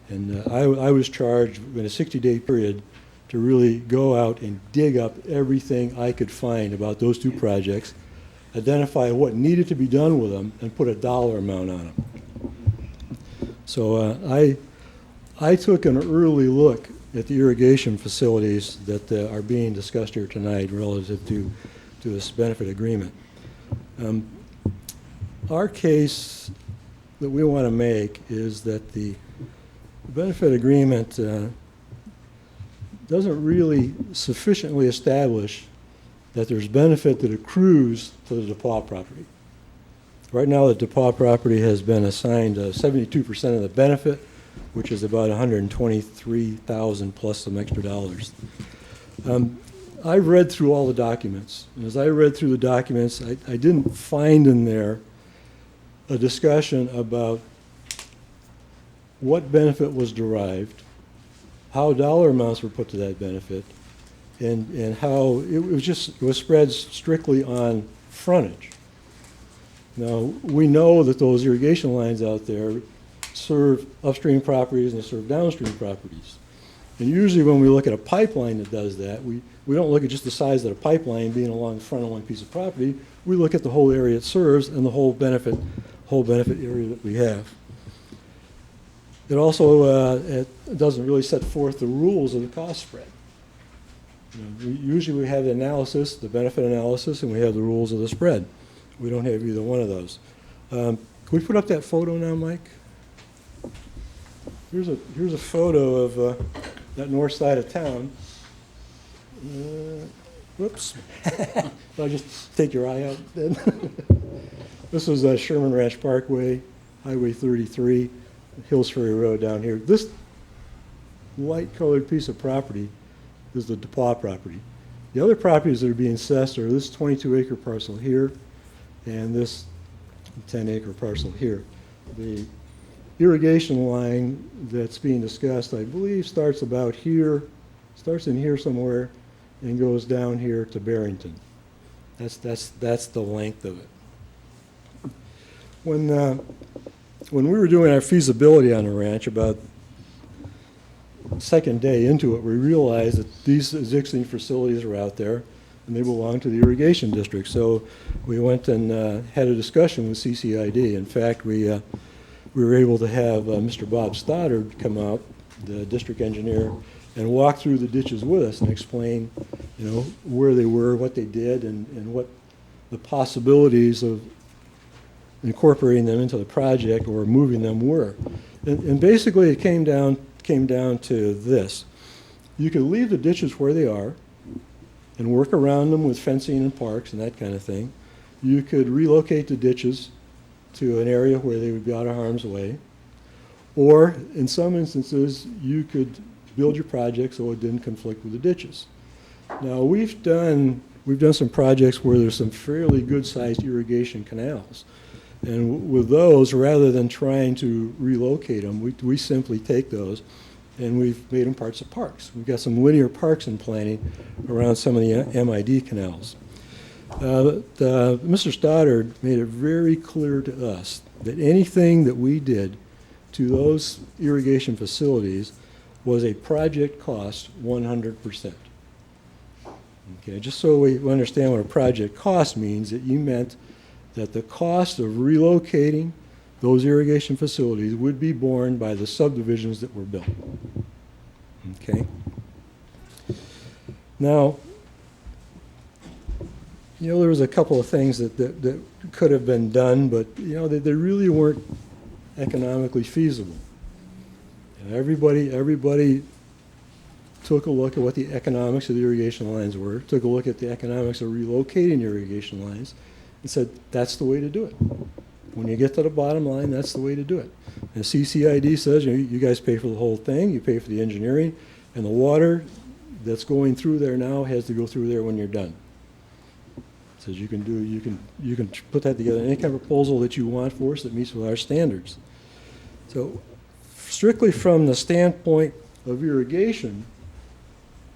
And I was charged in a 60-day period to really go out and dig up everything I could find about those two projects, identify what needed to be done with them, and put a dollar amount on them. So I took an early look at the irrigation facilities that are being discussed here tonight relative to this benefit agreement. Our case that we want to make is that the benefit agreement doesn't really sufficiently establish that there's benefit that accrues to the DePaul property. Right now, the DePaul property has been assigned 72% of the benefit, which is about $123,000 plus some extra dollars. I've read through all the documents, and as I read through the documents, I didn't find in there a discussion about what benefit was derived, how dollar amounts were put to that benefit, and how it was spread strictly on frontage. Now, we know that those irrigation lines out there serve upstream properties and they serve downstream properties. And usually when we look at a pipeline that does that, we don't look at just the size of the pipeline being along the front of one piece of property. We look at the whole area it serves and the whole benefit area that we have. It also it doesn't really set forth the rules of the cost spread. Usually we have the analysis, the benefit analysis, and we have the rules of the spread. We don't have either one of those. Can we put up that photo now, Mike? Here's a photo of that north side of town. Whoops. I'll just take your eye out then. This was Sherman Ranch Parkway, Highway 33, Hills Ferry Road down here. This light-colored piece of property is the DePaul property. The other properties that are being assessed are this 22-acre parcel here and this 10-acre parcel here. The irrigation line that's being discussed, I believe, starts about here, starts in here somewhere, and goes down here to Barrington. That's the length of it. When we were doing our feasibility on the ranch, about the second day into it, we realized that these existing facilities are out there and they belong to the irrigation district. So we went and had a discussion with CCID. In fact, we were able to have Mr. Bob Stoddard come out, the district engineer, and walk through the ditches with us and explain, where they were, what they did, and what the possibilities of incorporating them into the project or moving them were. And basically, it came down to this. You could leave the ditches where they are and work around them with fencing and parks and that kind of thing. You could relocate the ditches to an area where they would be out of harm's way. Or, in some instances, you could build your project so it didn't conflict with the ditches. Now, we've done some projects where there's some fairly good-sized irrigation canals. And with those, rather than trying to relocate them, we simply take those and we've made them parts of parks. We've got some linear parks in planning around some of the MID canals. Mr. Stoddard made it very clear to us that anything that we did to those irrigation facilities was a project cost 100%. Okay, just so we understand what a project cost means, it meant that the cost of relocating those irrigation facilities would be borne by the subdivisions that were built. Okay? Now, there was a couple of things that could have been done, but, they really weren't economically feasible. And everybody took a look at what the economics of the irrigation lines were, took a look at the economics of relocating irrigation lines, and said, that's the way to do it. When you get to the bottom line, that's the way to do it. And CCID says, you guys pay for the whole thing, you pay for the engineering, and the water that's going through there now has to go through there when you're done. It says you can put that together in any kind of proposal that you want for us that meets with our standards. So strictly from the standpoint of irrigation,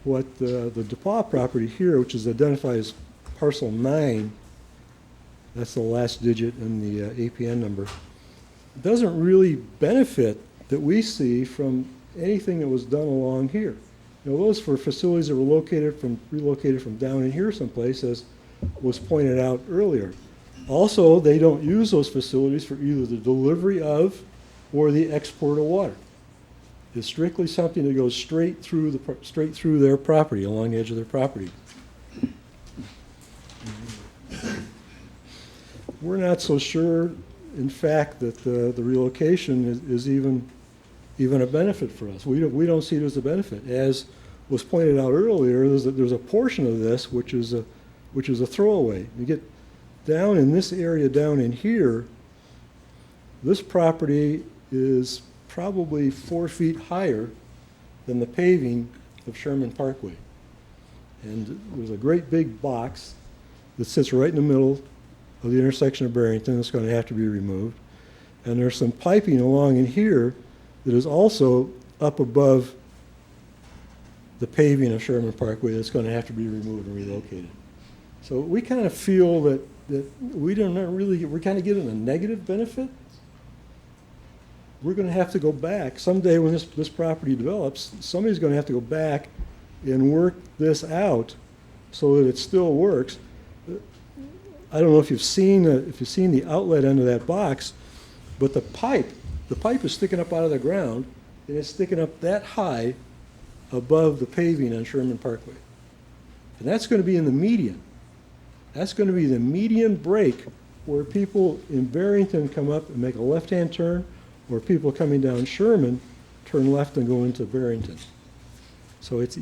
what the DePaul property here, which is identified as parcel 9, that's the last digit in the APN number, doesn't really benefit that we see from anything that was done along here. Those were facilities that were relocated from down in here someplace, as was pointed out earlier. Also, they don't use those facilities for either the delivery of or the export of water. It's strictly something that goes straight through their property, along the edge of their property. We're not so sure, in fact, that the relocation is even a benefit for us. We don't see it as a benefit. As was pointed out earlier, there's a portion of this which is a throwaway. You get down in this area down in here, this property is probably 4 feet higher than the paving of Sherman Parkway. And there's a great big box that sits right in the middle of the intersection of Barrington that's going to have to be removed. And there's some piping along in here that is also up above the paving of Sherman Parkway that's going to have to be removed and relocated. So we kind of feel that we're kind of getting a negative benefit. We're going to have to go back. Someday when this property develops, somebody's going to have to go back and work this out so that it still works. I don't know if you've seen the outlet end of that box, but the pipe is sticking up out of the ground, and it's sticking up that high above the paving on Sherman Parkway. And that's going to be in the median. That's going to be the median break where people in Barrington come up and make a left-hand turn, or people coming down Sherman turn left and go into Barrington. So it's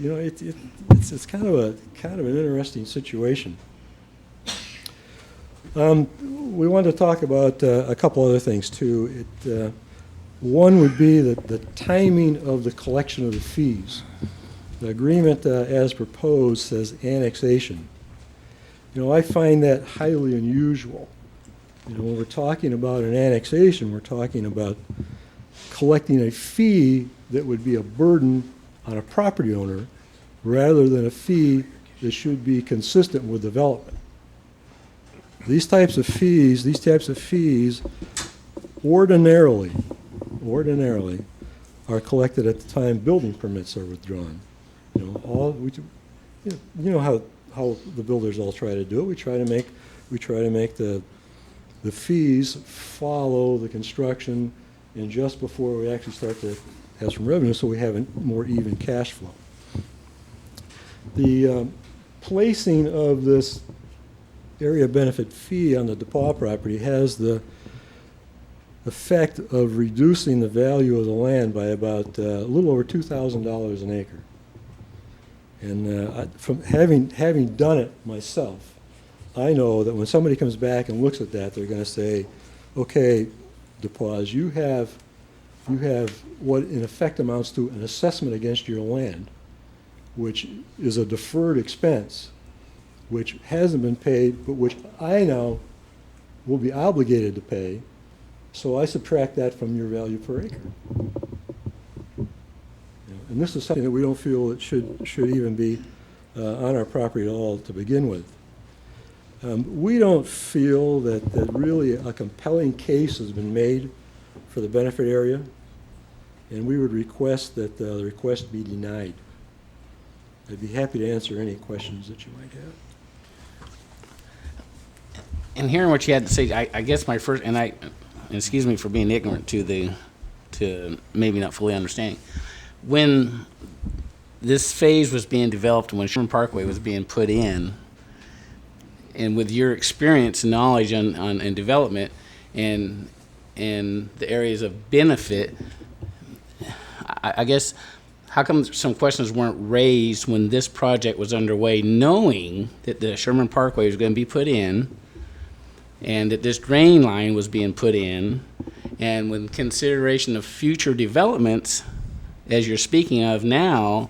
kind of an interesting situation. We wanted to talk about a couple other things too. One would be the timing of the collection of the fees. The agreement as proposed says annexation. I find that highly unusual. When we're talking about an annexation, we're talking about collecting a fee that would be a burden on a property owner rather than a fee that should be consistent with development. These types of fees ordinarily are collected at the time building permits are withdrawn. How the builders all try to do it. We try to make the fees follow the construction, and just before we actually start to have some revenue, so we have a more even cash flow. The placing of this area benefit fee on the DePaul property has the effect of reducing the value of the land by about a little over $2,000 an acre. And from having done it myself, I know that when somebody comes back and looks at that, they're going to say, okay, DePause, you have what in effect amounts to an assessment against your land, which is a deferred expense, which hasn't been paid, but which I now will be obligated to pay. So I subtract that from your value per acre. And this is something that we don't feel it should even be on our property at all to begin with. We don't feel that really a compelling case has been made for the benefit area, and we would request that the request be denied. I'd be happy to answer any questions that you might have. And hearing what you had to say, I guess my first, and excuse me for being ignorant to maybe not fully understanding. When this phase was being developed and when Sherman Parkway was being put in, and with your experience and knowledge on development and the areas of benefit, I guess, how come some questions weren't raised when this project was underway, knowing that the Sherman Parkway was going to be put in and that this drain line was being put in, and with consideration of future developments, as you're speaking of now,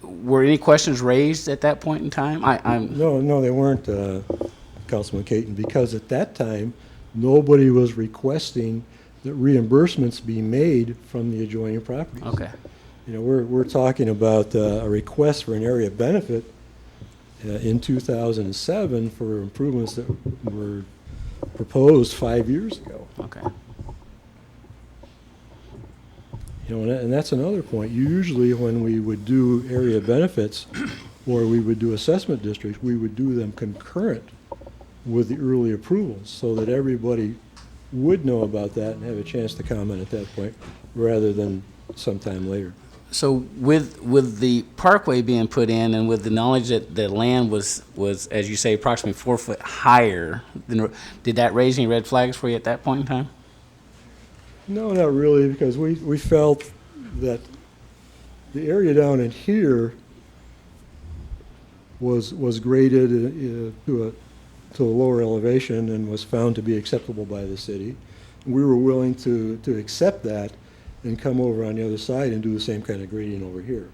were any questions raised at that point in time? No, they weren't, Councilman Caton, because at that time, nobody was requesting that reimbursements be made from the adjoining properties. Okay. You know, we're talking about a request for an area of benefit in 2007 for improvements that were proposed 5 years ago. Okay. You know, and that's another point. Usually when we would do area benefits or we would do assessment districts, we would do them concurrent with the early approvals so that everybody would know about that and have a chance to comment at that point rather than sometime later. So with the parkway being put in and with the knowledge that the land was, as you say, approximately 4 foot higher, did that raise any red flags for you at that point in time? No, not really, because we felt that the area down in here was graded to a lower elevation and was found to be acceptable by the city. We were willing to accept that and come over on the other side and do the same kind of grading over here.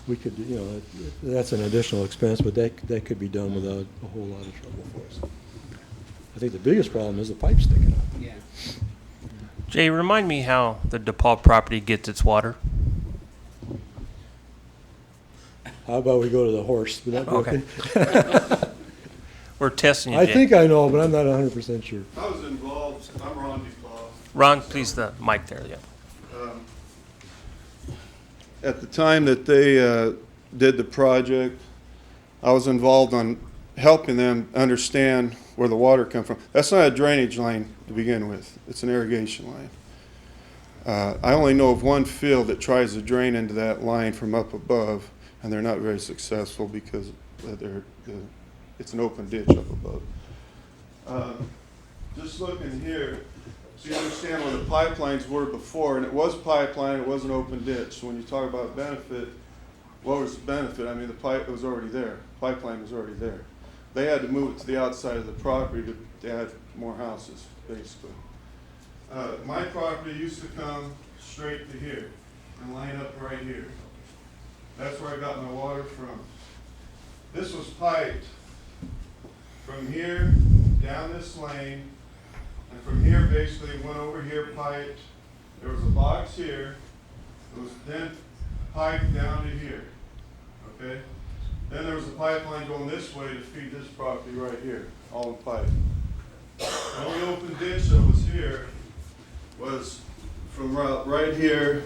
We could, you know, that's an additional expense, but that could be done without a whole lot of trouble for us. I think the biggest problem is the pipe sticking up. Yeah. Jay, remind me how the DePaul property gets its water. How about we go to the horse? Would that be Okay. okay? We're testing you, I Jay. think I know, but I'm not 100% sure. I was involved, I'm Ron DePaul. Ron, please, the mic there, yeah. At the time that they did the project, I was involved on helping them understand where the water comes from. That's not a drainage line to begin with. It's an irrigation line. I only know of one field that tries to drain into that line from up above, and they're not very successful because it's an open ditch up above. Just looking here, so you understand where the pipelines were before, and it was pipeline, it was an open ditch. So when you talk about benefit, what was the benefit? I mean, the pipe was already there. Pipeline was already there. They had to move it to the outside of the property to add more houses, basically. My property used to come straight to here and line up right here. That's where I got my water from. This was piped from here down this lane, and from here basically went over here, piped. There was a box here. It was then piped down to here. Okay? Then there was a pipeline going this way to feed this property right here, all in pipe. The only open ditch that was here was from right here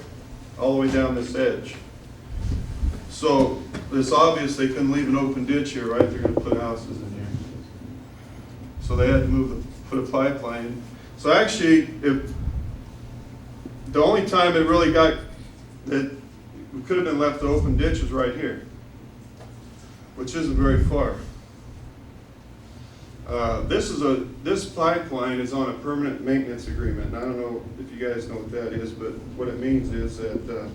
all the way down this edge. So it's obvious they couldn't leave an open ditch here, right? They're going to put houses in here. So they had to put a pipeline in. So actually, the only time it really got that we could have been left the open ditch was right here, which isn't very far. This pipeline is on a permanent maintenance agreement, and I don't know if you guys know what that is, but what it means is that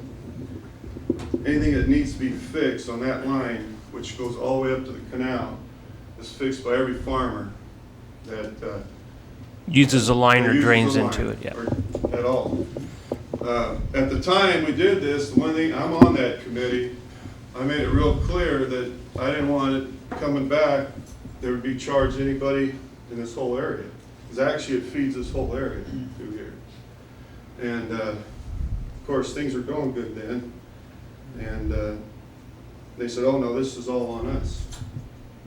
anything that needs to be fixed on that line, which goes all the way up to the canal, is fixed by every farmer that Uses a line or uses drains the into line it, yeah. or at all. At the time we did this, the one thing, I'm on that committee, I made it real clear that I didn't want it coming back, there would be charged anybody in this whole area. Because actually it feeds this whole area through here. And of course things were going good then. And they said, oh no, this is all on us.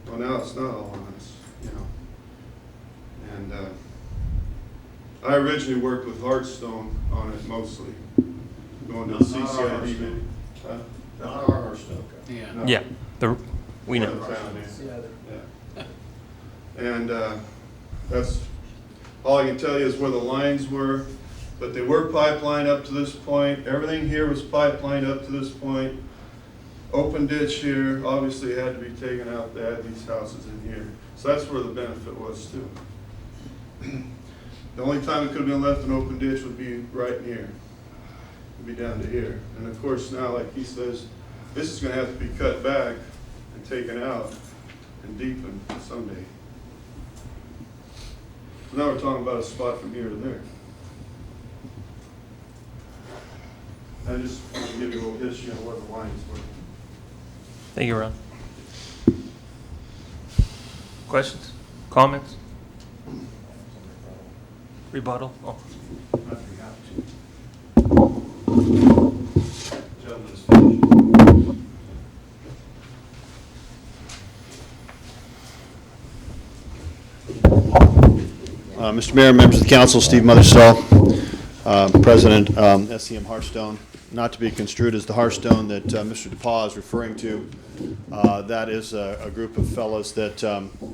Well, now it's not all on us, you know. And I originally worked with Hearthstone on it mostly, going to the CCID. Not our Hearthstone. Yeah. No. Yeah, we know. Yeah. And that's, all I can tell you is where the lines were, but they were pipelined up to this point. Everything here was pipelined up to this point. Open ditch here, obviously had to be taken out to add these houses in here. So that's where the benefit was too. The only time it could have been left an open ditch would be right in here. It'd be down to here. And of course now, like he says, this is gonna have to be cut back and taken out and deepened someday. So now we're talking about a spot from here to there. I just want to give you a little history on where the lines were. Thank you, Ron. Questions? Comments? Rebuttal? Oh. I forgot to. Gentlemen's finish. Mr. Mayor, members of the council, Steve Motherstall, President, SCM Hearthstone. Not to be construed as the Hearthstone that Mr. DePaul is referring to. That is a group of fellows that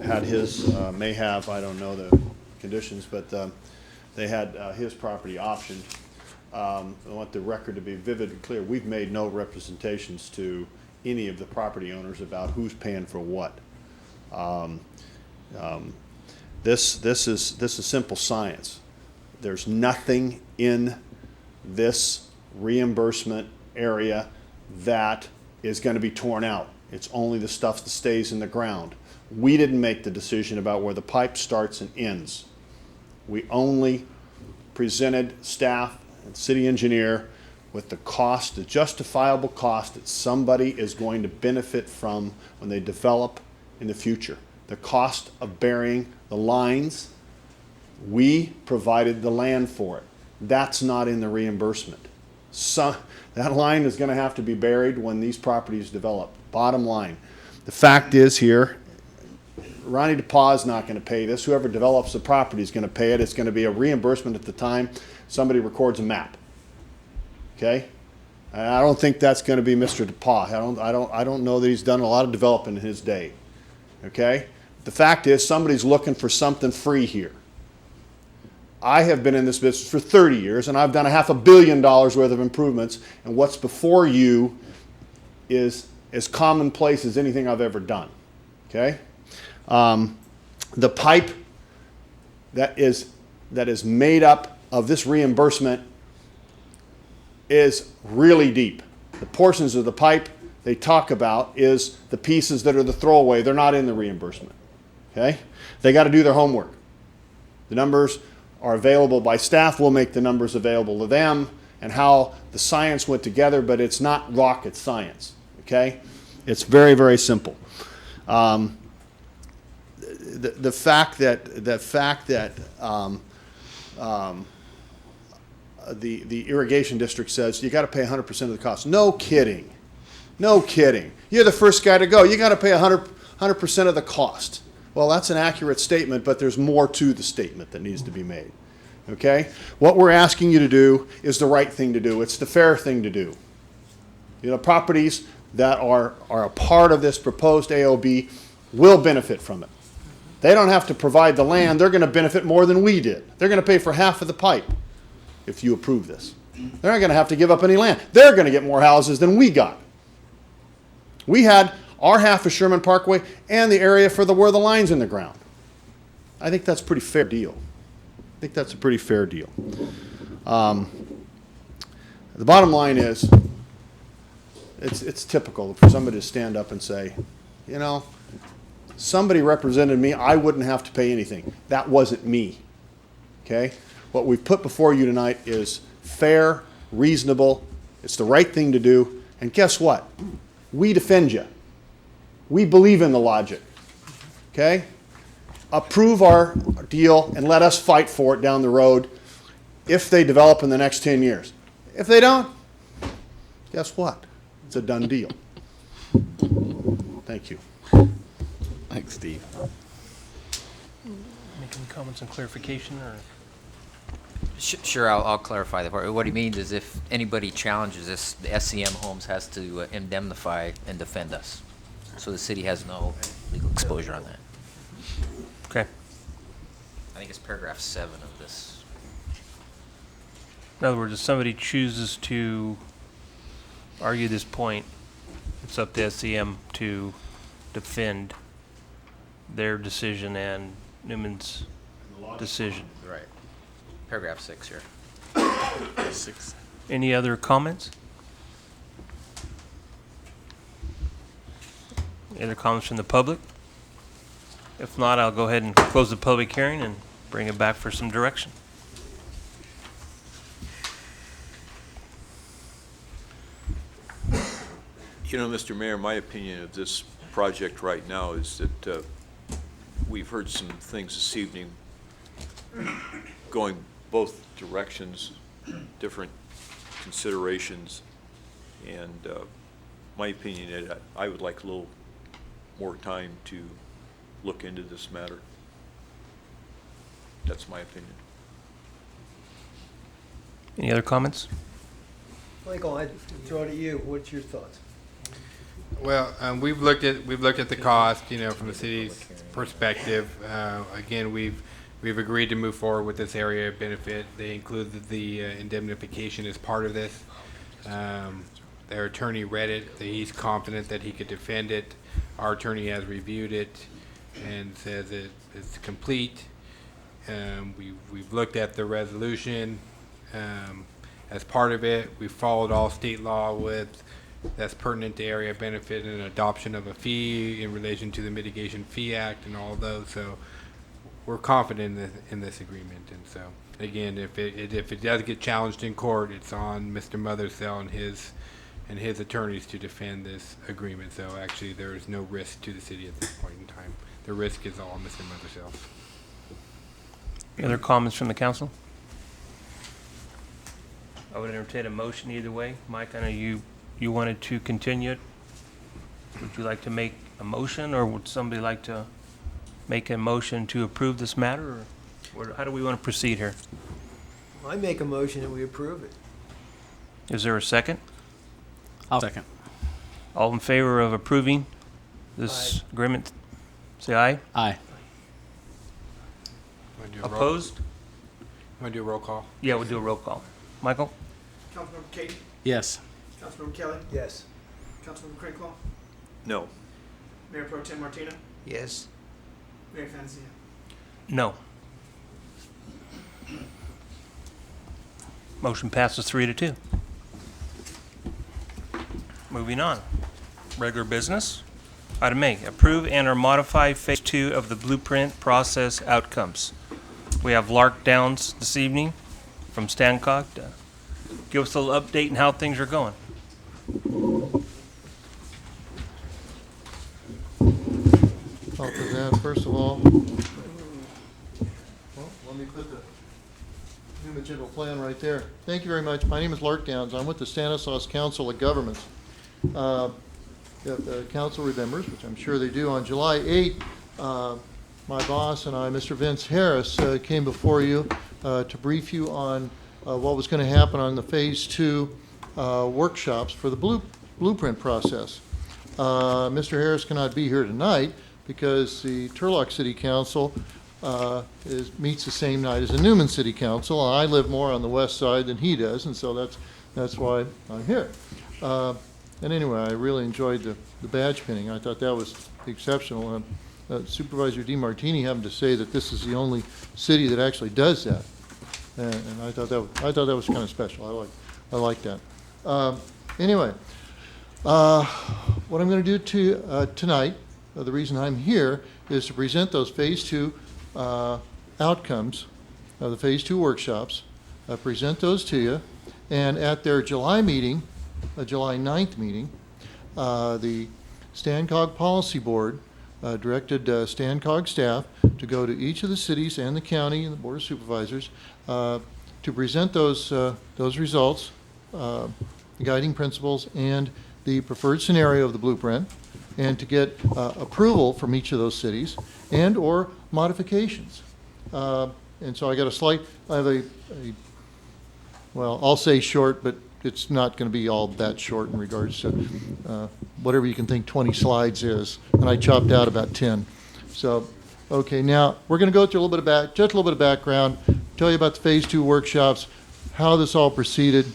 had his, may have, I don't know the conditions, but they had his property optioned. I want the record to be vivid and clear. We've made no representations to any of the property owners about who's paying for what. This is simple science. There's nothing in this reimbursement area that is going to be torn out. It's only the stuff that stays in the ground. We didn't make the decision about where the pipe starts and ends. We only presented staff and city engineer with the cost, the justifiable cost that somebody is going to benefit from when they develop in the future. The cost of burying the lines, we provided the land for it. That's not in the reimbursement. So that line is going to have to be buried when these properties develop. Bottom line. The fact is here, Ronnie DePaul is not going to pay this. Whoever develops the property is going to pay it. It's going to be a reimbursement at the time somebody records a map. Okay? And I don't think that's going to be Mr. DePaul. I don't know that he's done a lot of development in his day. Okay? The fact is somebody's looking for something free here. I have been in this business for 30 years, and I've done $500 million worth of improvements, and what's before you is as commonplace as anything I've ever done. Okay? The pipe that is made up of this reimbursement is really deep. The portions of the pipe they talk about is the pieces that are the throwaway. They're not in the reimbursement. Okay? They got to do their homework. The numbers are available by staff. We'll make the numbers available to them and how the science went together, but it's not rocket science. Okay? It's very, very simple. The fact that the irrigation district says you got to pay 100% of the cost. No kidding. No kidding. You're the first guy to go. You got to pay 100% of the cost. Well, that's an accurate statement, but there's more to the statement that needs to be made. Okay? What we're asking you to do is the right thing to do. It's the fair thing to do. You know, properties that are a part of this proposed AOB will benefit from it. They don't have to provide the land. They're going to benefit more than we did. They're going to pay for half of the pipe if you approve this. They're not going to have to give up any land. They're going to get more houses than we got. We had our half of Sherman Parkway and the area for where the line's in the ground. I think that's a pretty fair deal. I think that's a pretty fair deal. The bottom line is, it's typical for somebody to stand up and say, you know, somebody represented me, I wouldn't have to pay anything. That wasn't me. Okay? What we've put before you tonight is fair, reasonable, it's the right thing to do, and guess what? We defend you. We believe in the logic. Okay? Approve our deal and let us fight for it down the road if they develop in the next 10 years. If they don't, guess what? It's a done deal. Thank you. Thanks, Steve. Make any comments and clarification, or? Sure, I'll clarify that part. What he means is if anybody challenges this, the SCM Homes has to indemnify and defend us. So the city has no legal exposure on that. Okay. I think it's paragraph 7 of this. In other words, if somebody chooses to argue this point, it's up to SCM to defend their decision and Newman's decision. Right. Paragraph 6 here. 6. Any other comments? Any other comments from the public? If not, I'll go ahead and close the public hearing and bring it back for some direction. You know, Mr. Mayor, my opinion of this project right now is that we've heard some things this evening going both directions, different considerations, and my opinion is I would like a little more time to look into this matter. That's my opinion. Any other comments? Michael, I'd throw it at you. What's your thoughts? Well, we've looked at the cost, you know, from the city's perspective. Again, we've agreed to move forward with this area of benefit. They included the indemnification as part of this. Their attorney read it. He's confident that he could defend it. Our attorney has reviewed it and says it's complete. We've looked at the resolution as part of it. We followed all state law that's pertinent to area benefit and adoption of a fee in relation to the Mitigation Fee Act and all of those. So we're confident in this agreement. And so again, if it does get challenged in court, it's on Mr. Mothersell and his attorneys to defend this agreement. So actually, there is no risk to the city at this point in time. The risk is all Mr. Mothersell. Any other comments from the council? I would entertain a motion either way. Mike, I know you wanted to continue it. Would you like to make a motion, or would somebody like to make a motion to approve this matter, or how do we want to proceed here? I make a motion that we approve it. Is there a second? I'll second. All in favor of approving this agreement, say aye. Aye. Opposed? Want to do a roll call? Yeah, we'll do a roll call. Michael? Councilmember Katie, Yes. Councilmember Kelly, Yes. Councilmember Crinkle, No. Mayor Pro Tem Martina, Yes. Mayor Fanzia. No. Motion passes 3-2. Moving on. Regular business. Item A, approve and or modify Phase 2 of the blueprint process outcomes. We have Lark Downs this evening from Stancock to give us a little update on how things are going. Well, for that, first of all, let me put the Newman general plan right there. Thank you very much. My name is Lark Downs. I'm with the Stanislaus Council of Governments. If the council remembers, which I'm sure they do, on July 8th, my boss and I, Mr. Vince Harris, came before you to brief you on what was going to happen on the Phase 2 workshops for the blueprint process. Mr. Harris cannot be here tonight because the Turlock City Council meets the same night as the Newman City Council, and I live more on the west side than he does, and so that's why I'm here. And anyway, I really enjoyed the badge pinning. I thought that was exceptional. Supervisor DeMartini having to say that this is the only city that actually does that. And I thought that was kind of special. I like that. Anyway, what I'm going to do tonight, the reason I'm here, is to present those Phase 2 outcomes of the Phase 2 workshops, present those to you, and at their July meeting, July 9th meeting, the StanCog Policy Board directed StanCog staff to go to each of the cities and the county and the Board of Supervisors to present those results, the guiding principles, and the preferred scenario of the blueprint, and to get approval from each of those cities and or modifications. And so I have well, I'll say short, but it's not going to be all that short in regards to whatever you can think 20 slides is, and I chopped out about 10. So, okay, now we're going to go through just a little bit of background, tell you about the Phase 2 workshops, how this all proceeded.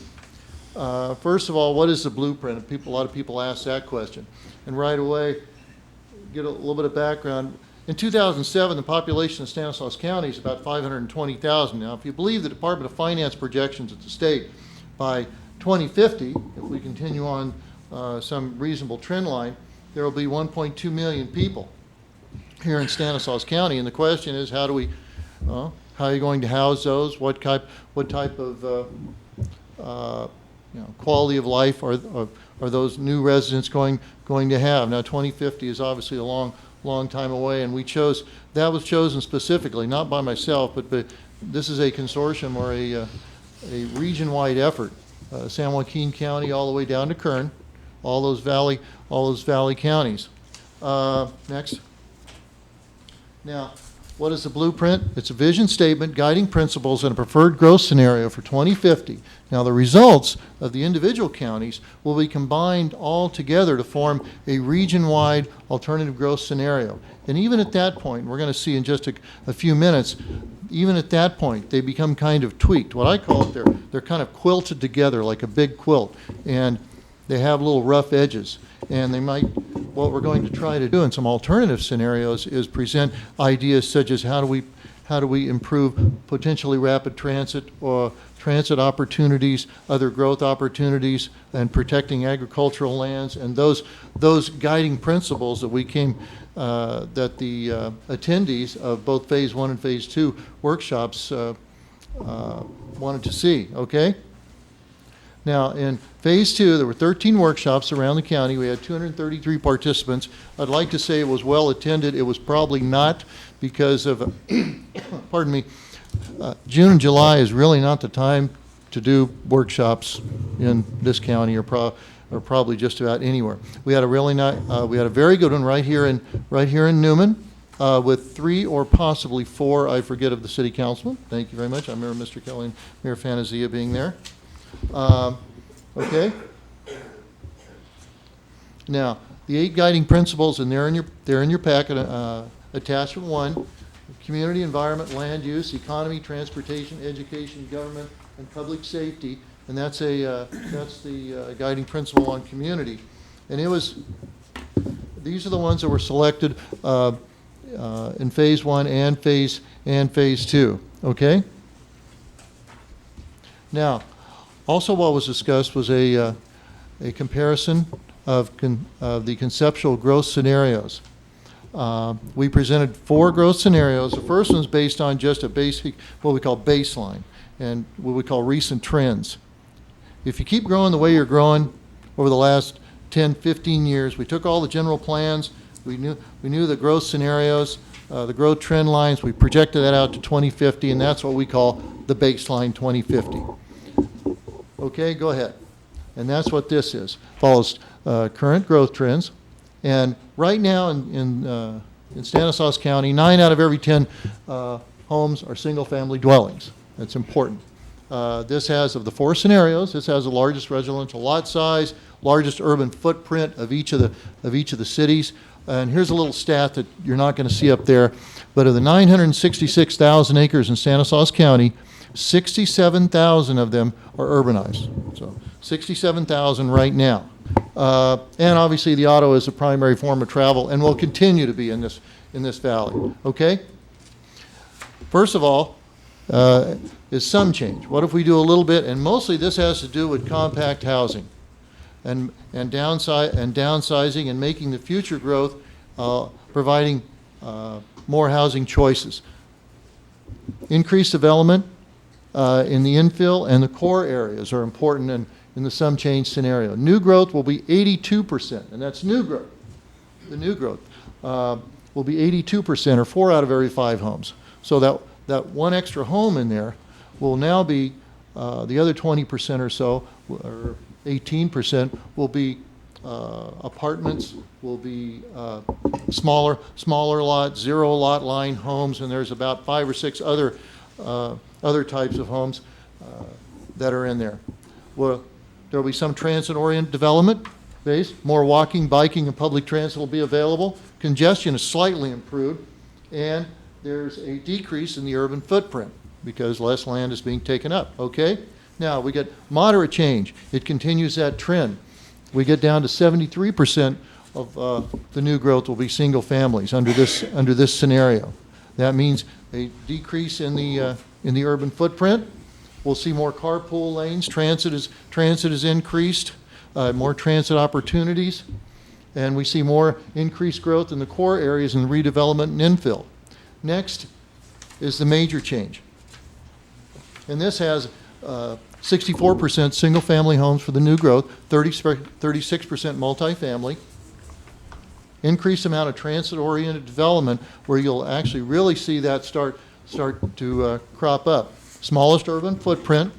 First of all, what is the blueprint? A lot of people ask that question. And right away, get a little bit of background. In 2007, the population of Stanislaus County is about 520,000. Now, if you believe the Department of Finance projections at the state, by 2050, if we continue on some reasonable trend line, there will be 1.2 million people here in Stanislaus County. And the question is, how are you going to house those? What type of quality of life are those new residents going to have? Now, 2050 is obviously a long time away, and that was chosen specifically, not by myself, but this is a consortium or a region-wide effort. San Joaquin County all the way down to Kern, all those valley counties. Next. Now, what is the blueprint? It's a vision statement, guiding principles, and a preferred growth scenario for 2050. Now, the results of the individual counties will be combined all together to form a region-wide alternative growth scenario. And even at that point, we're going to see in just a few minutes, even at that point, they become kind of tweaked. What I call it, they're kind of quilted together like a big quilt, and they have little rough edges. And what we're going to try to do in some alternative scenarios is present ideas such as how do we improve potentially rapid transit or transit opportunities, other growth opportunities, and protecting agricultural lands, and those guiding principles that that the attendees of both Phase 1 and Phase 2 workshops wanted to see, okay? Now, in Phase 2, there were 13 workshops around the county. We had 233 participants. I'd like to say it was well attended. It was probably not because of, pardon me, June and July is really not the time to do workshops in this county or probably just about anywhere. We had a very good one right here in Newman with 3 or possibly 4, I forget, of the city councilmen. Thank you very much. I remember Mr. Kelly and Mayor Fantasia being there. Okay. Now, the 8 guiding principles, and they're in your packet. Attachment 1: community, environment, land use, economy, transportation, education, government, and public safety. And that's the guiding principle on community. And these are the ones that were selected in Phase 1 and Phase 2. Okay. Now, also what was discussed was a comparison of the conceptual growth scenarios. We presented 4 growth scenarios. The first one's based on just a basic, what we call baseline, and what we call recent trends. If you keep growing the way you're growing over the last 10, 15 years, we took all the general plans, we knew the growth scenarios, the growth trend lines, we projected that out to 2050, and that's what we call the baseline 2050. Okay, go ahead. And that's what this is. Follows current growth trends. And right now in Stanislaus County, 9 out of every 10 homes are single-family dwellings. That's important. This has, of the 4 scenarios, this has the largest residential lot size, largest urban footprint of each of the cities. And here's a little stat that you're not going to see up there. But of the 966,000 acres in Stanislaus County, 67,000 of them are urbanized. So 67,000 right now. And obviously the auto is the primary form of travel and will continue to be in in this valley, okay? First of all, is some change. What if we do a little bit, and mostly this has to do with compact housing and downsizing and making the future growth, providing more housing choices. Increased development in the infill and the core areas are important in the some change scenario. New growth will be 82%, and that's new growth. The new growth will be 82%, or 4 out of every 5 homes. So that one extra home in there will now be, the other 20% or so, or 18% will be apartments, will be smaller lot, 0 lot line homes, and there's about 5 or 6 other types of homes that are in there. Well, there will be some transit-oriented development base. More walking, biking, and public transit will be available. Congestion is slightly improved, and there's a decrease in the urban footprint because less land is being taken up, okay? Now, we get moderate change. It continues that trend. We get down to 73% of the new growth will be single families under this scenario. That means a decrease in the urban footprint. We'll see more carpool lanes. Transit is increased, more transit opportunities, and we see more increased growth in the core areas and redevelopment and infill. Next is the major change. And this has 64% single-family homes for the new growth, 36% multifamily, increased amount of transit-oriented development where you'll actually really see that start to crop up. Smallest urban footprint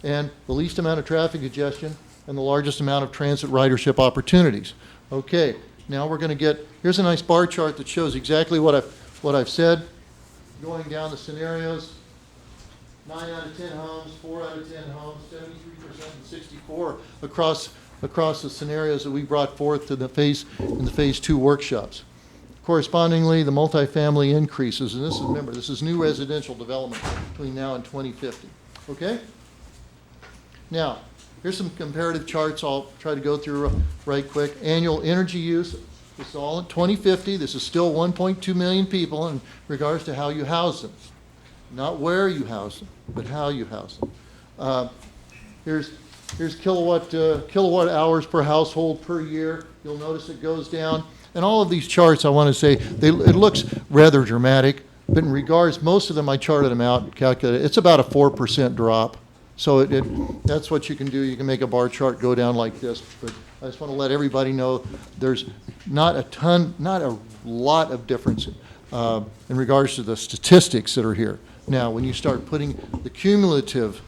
and the least amount of traffic congestion and the largest amount of transit ridership opportunities. Okay, now we're going to get, here's a nice bar chart that shows exactly what I've said. Going down the scenarios, 9 out of 10 homes, 4 out of 10 homes, 73% and 64 across the scenarios that we brought forth to in the phase 2 workshops. Correspondingly, the multifamily increases, and remember, this is new residential development between now and 2050. Okay? Now, here's some comparative charts I'll try to go through right quick. Annual energy use, this is all in 2050. This is still 1.2 million people in regards to how you house them. Not where you house them, but how you house them. Here's kilowatt hours per household per year. You'll notice it goes down. And all of these charts, I want to say, it looks rather dramatic, but in regards, most of them I charted them out and calculated. It's about a 4% drop. So that's what you can do. You can make a bar chart go down like this. But I just want to let everybody know there's not a lot of difference in regards to the statistics that are here. Now, when you start putting the cumulative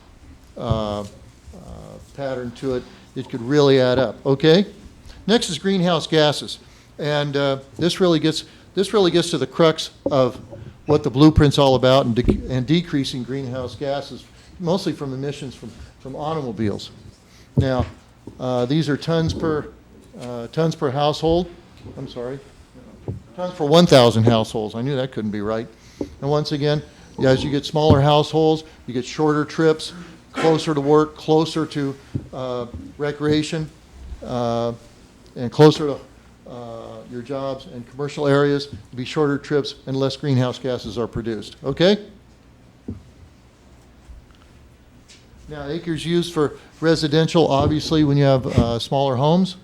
pattern to it, it could really add up. Okay? Next is greenhouse gases. And this really gets to the crux of what the blueprint's all about and decreasing greenhouse gases, mostly from emissions from automobiles. Now, these are tons per household. I'm sorry, tons per 1,000 households. I knew that couldn't be right. And once again, as you get smaller households, you get shorter trips, closer to work, closer to recreation, and closer to your jobs and commercial areas, be shorter trips and less greenhouse gases are produced. Okay? Now, acres used for residential, obviously, when you have smaller homes,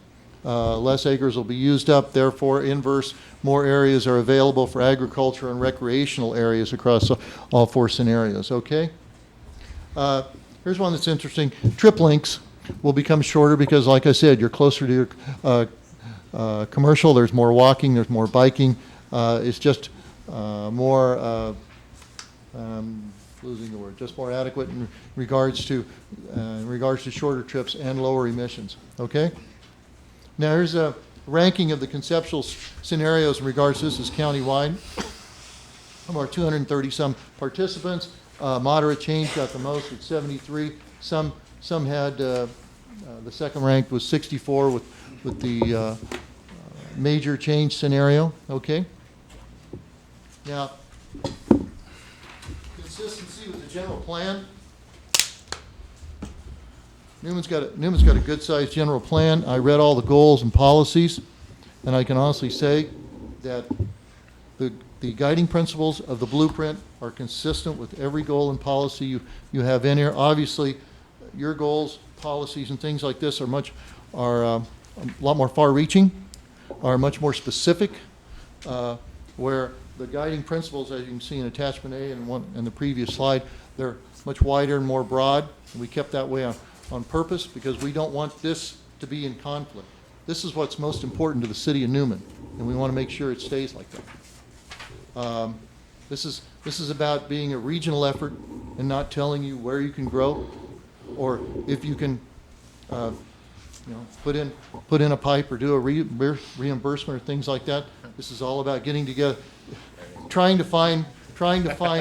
less acres will be used up. Therefore, inverse, more areas are available for agriculture and recreational areas across all 4 scenarios. Okay? Here's one that's interesting. Trip lengths will become shorter because, like I said, you're closer to your commercial. There's more walking. There's more biking. It's just more losing the word. Just more adequate in regards to shorter trips and lower emissions. Okay. Now here's a ranking of the conceptual scenarios in regards to this is countywide. About 230 some participants. Moderate change got the most with 73. Some had the second ranked was 64 with the major change scenario. Okay. Now, consistency with the general plan. Newman's got a good-sized general plan. I read all the goals and policies, and I can honestly say that the guiding principles of the blueprint are consistent with every goal and policy you have in here. Obviously, your goals, policies, and things like this are a lot more far-reaching, are much more specific, where the guiding principles, as you can see in attachment A and the previous slide, they're much wider and more broad. And we kept that way on purpose because we don't want this to be in conflict. This is what's most important to the city of Newman, and we want to make sure it stays like that. This is about being a regional effort and not telling you where you can grow or if you can put in a pipe or do a reimbursement or things like that. This is all about getting together, trying to find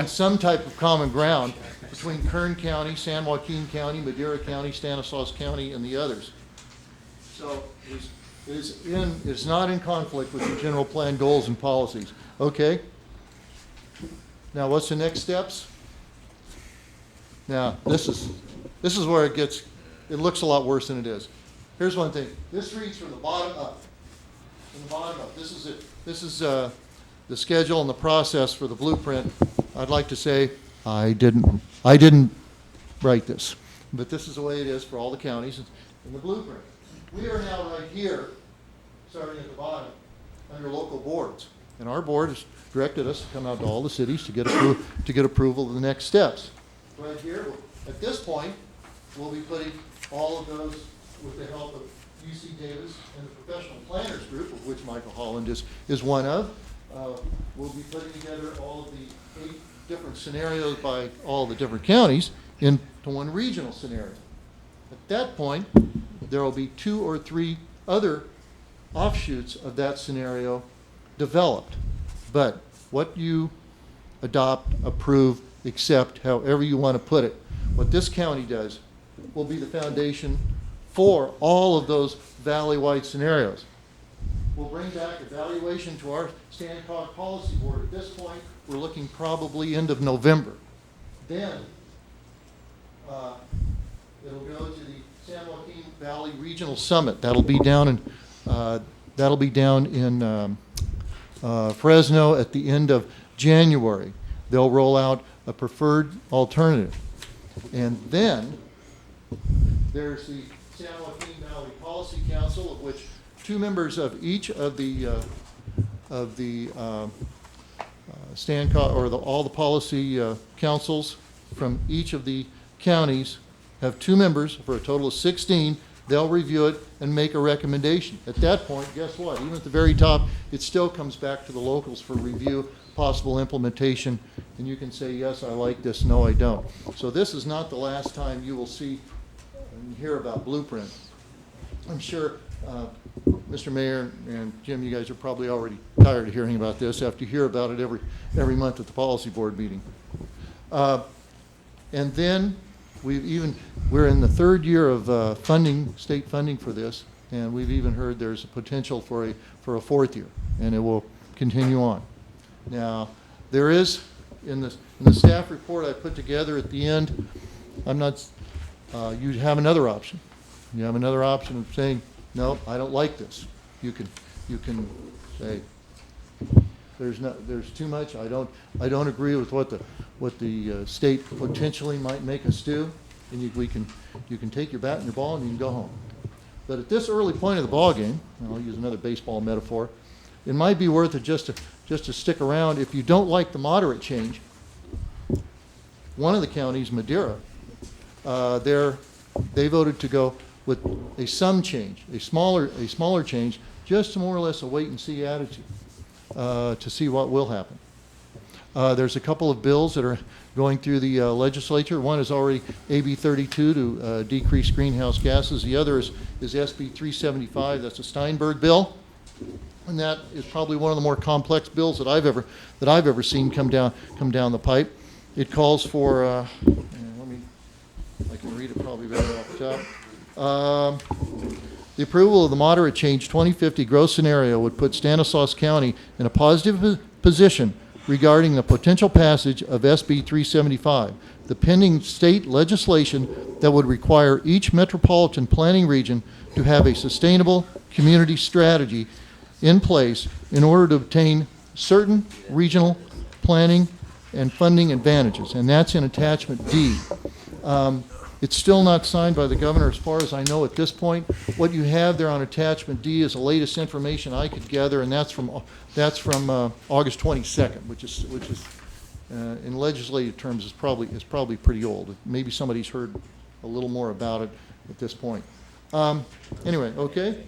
some type of common ground between Kern County, San Joaquin County, Madera County, Stanislaus County, and the others. So it's not in conflict with the general plan goals and policies. Okay? Now, what's the next steps? Now, this is where it looks a lot worse than it is. Here's one thing. This reads from the bottom up. From the bottom up. This is it. This is the schedule and the process for the blueprint. I'd like to say I didn't write this, but this is the way it is for all the counties in the blueprint. We are now right here, starting at the bottom, under local boards, and our board has directed us to come out to all the cities to get approval of the next steps. Right here, at this point, we'll be putting all of those with the help of UC Davis and the professional planners group, of which Michael Holland is one of. We'll be putting together all of the 8 different scenarios by all the different counties into one regional scenario. At that point, there will be 2 or 3 other offshoots of that scenario developed. But what you adopt, approve, accept, however you want to put it, what this county does will be the foundation for all of those valley-wide scenarios. We'll bring back evaluation to our Stand-Cog Policy Board. At this point, we're looking probably end of November. Then it'll go to the San Joaquin Valley Regional Summit. That'll be down in Fresno at the end of January. They'll roll out a preferred alternative. And then there's the San Joaquin Valley Policy Council, of which 2 members of each of the all the policy councils from each of the counties have 2 members for a total of 16. They'll review it and make a recommendation. At that point, guess what? Even at the very top, it still comes back to the locals for review, possible implementation, and you can say, yes, I like this, no, I don't. So this is not the last time you will see and hear about Blueprint. I'm sure Mr. Mayor and Jim, you guys are probably already tired of hearing about this after you hear about it every month at the policy board meeting. And then we're in the 3rd year of state funding for this, and we've even heard there's a potential for a 4th year, and it will continue on. Now, there is in the staff report I put together at the end. You have another option. You have another option of saying, no, I don't like this. You can say there's too much. I don't agree with what the state potentially might make us do, and you can take your bat and your ball and you can go home. But at this early point of the ball game, and I'll use another baseball metaphor, it might be worth it just to stick around. If you don't like the moderate change, one of the counties, Madera, they voted to go with a some change, a smaller change, just to more or less a wait and see attitude to see what will happen. There's a couple of bills that are going through the legislature. One is already AB 32 to decrease greenhouse gases. The other is SB 375. That's a Steinberg bill, and that is probably one of the more complex bills that I've ever seen come down the pipe. It calls for I can read it probably better off the top. The approval of the moderate change 2050 growth scenario would put Stanislaus County in a positive position regarding the potential passage of SB 375, the pending state legislation that would require each metropolitan planning region to have a sustainable community strategy in place in order to obtain certain regional planning and funding advantages, and that's in attachment D. It's still not signed by the governor as far as I know at this point. What you have there on attachment D is the latest information I could gather, and that's from August 22nd, which is in legislative terms is probably pretty old. Maybe somebody's heard a little more about it at this point. Anyway, okay.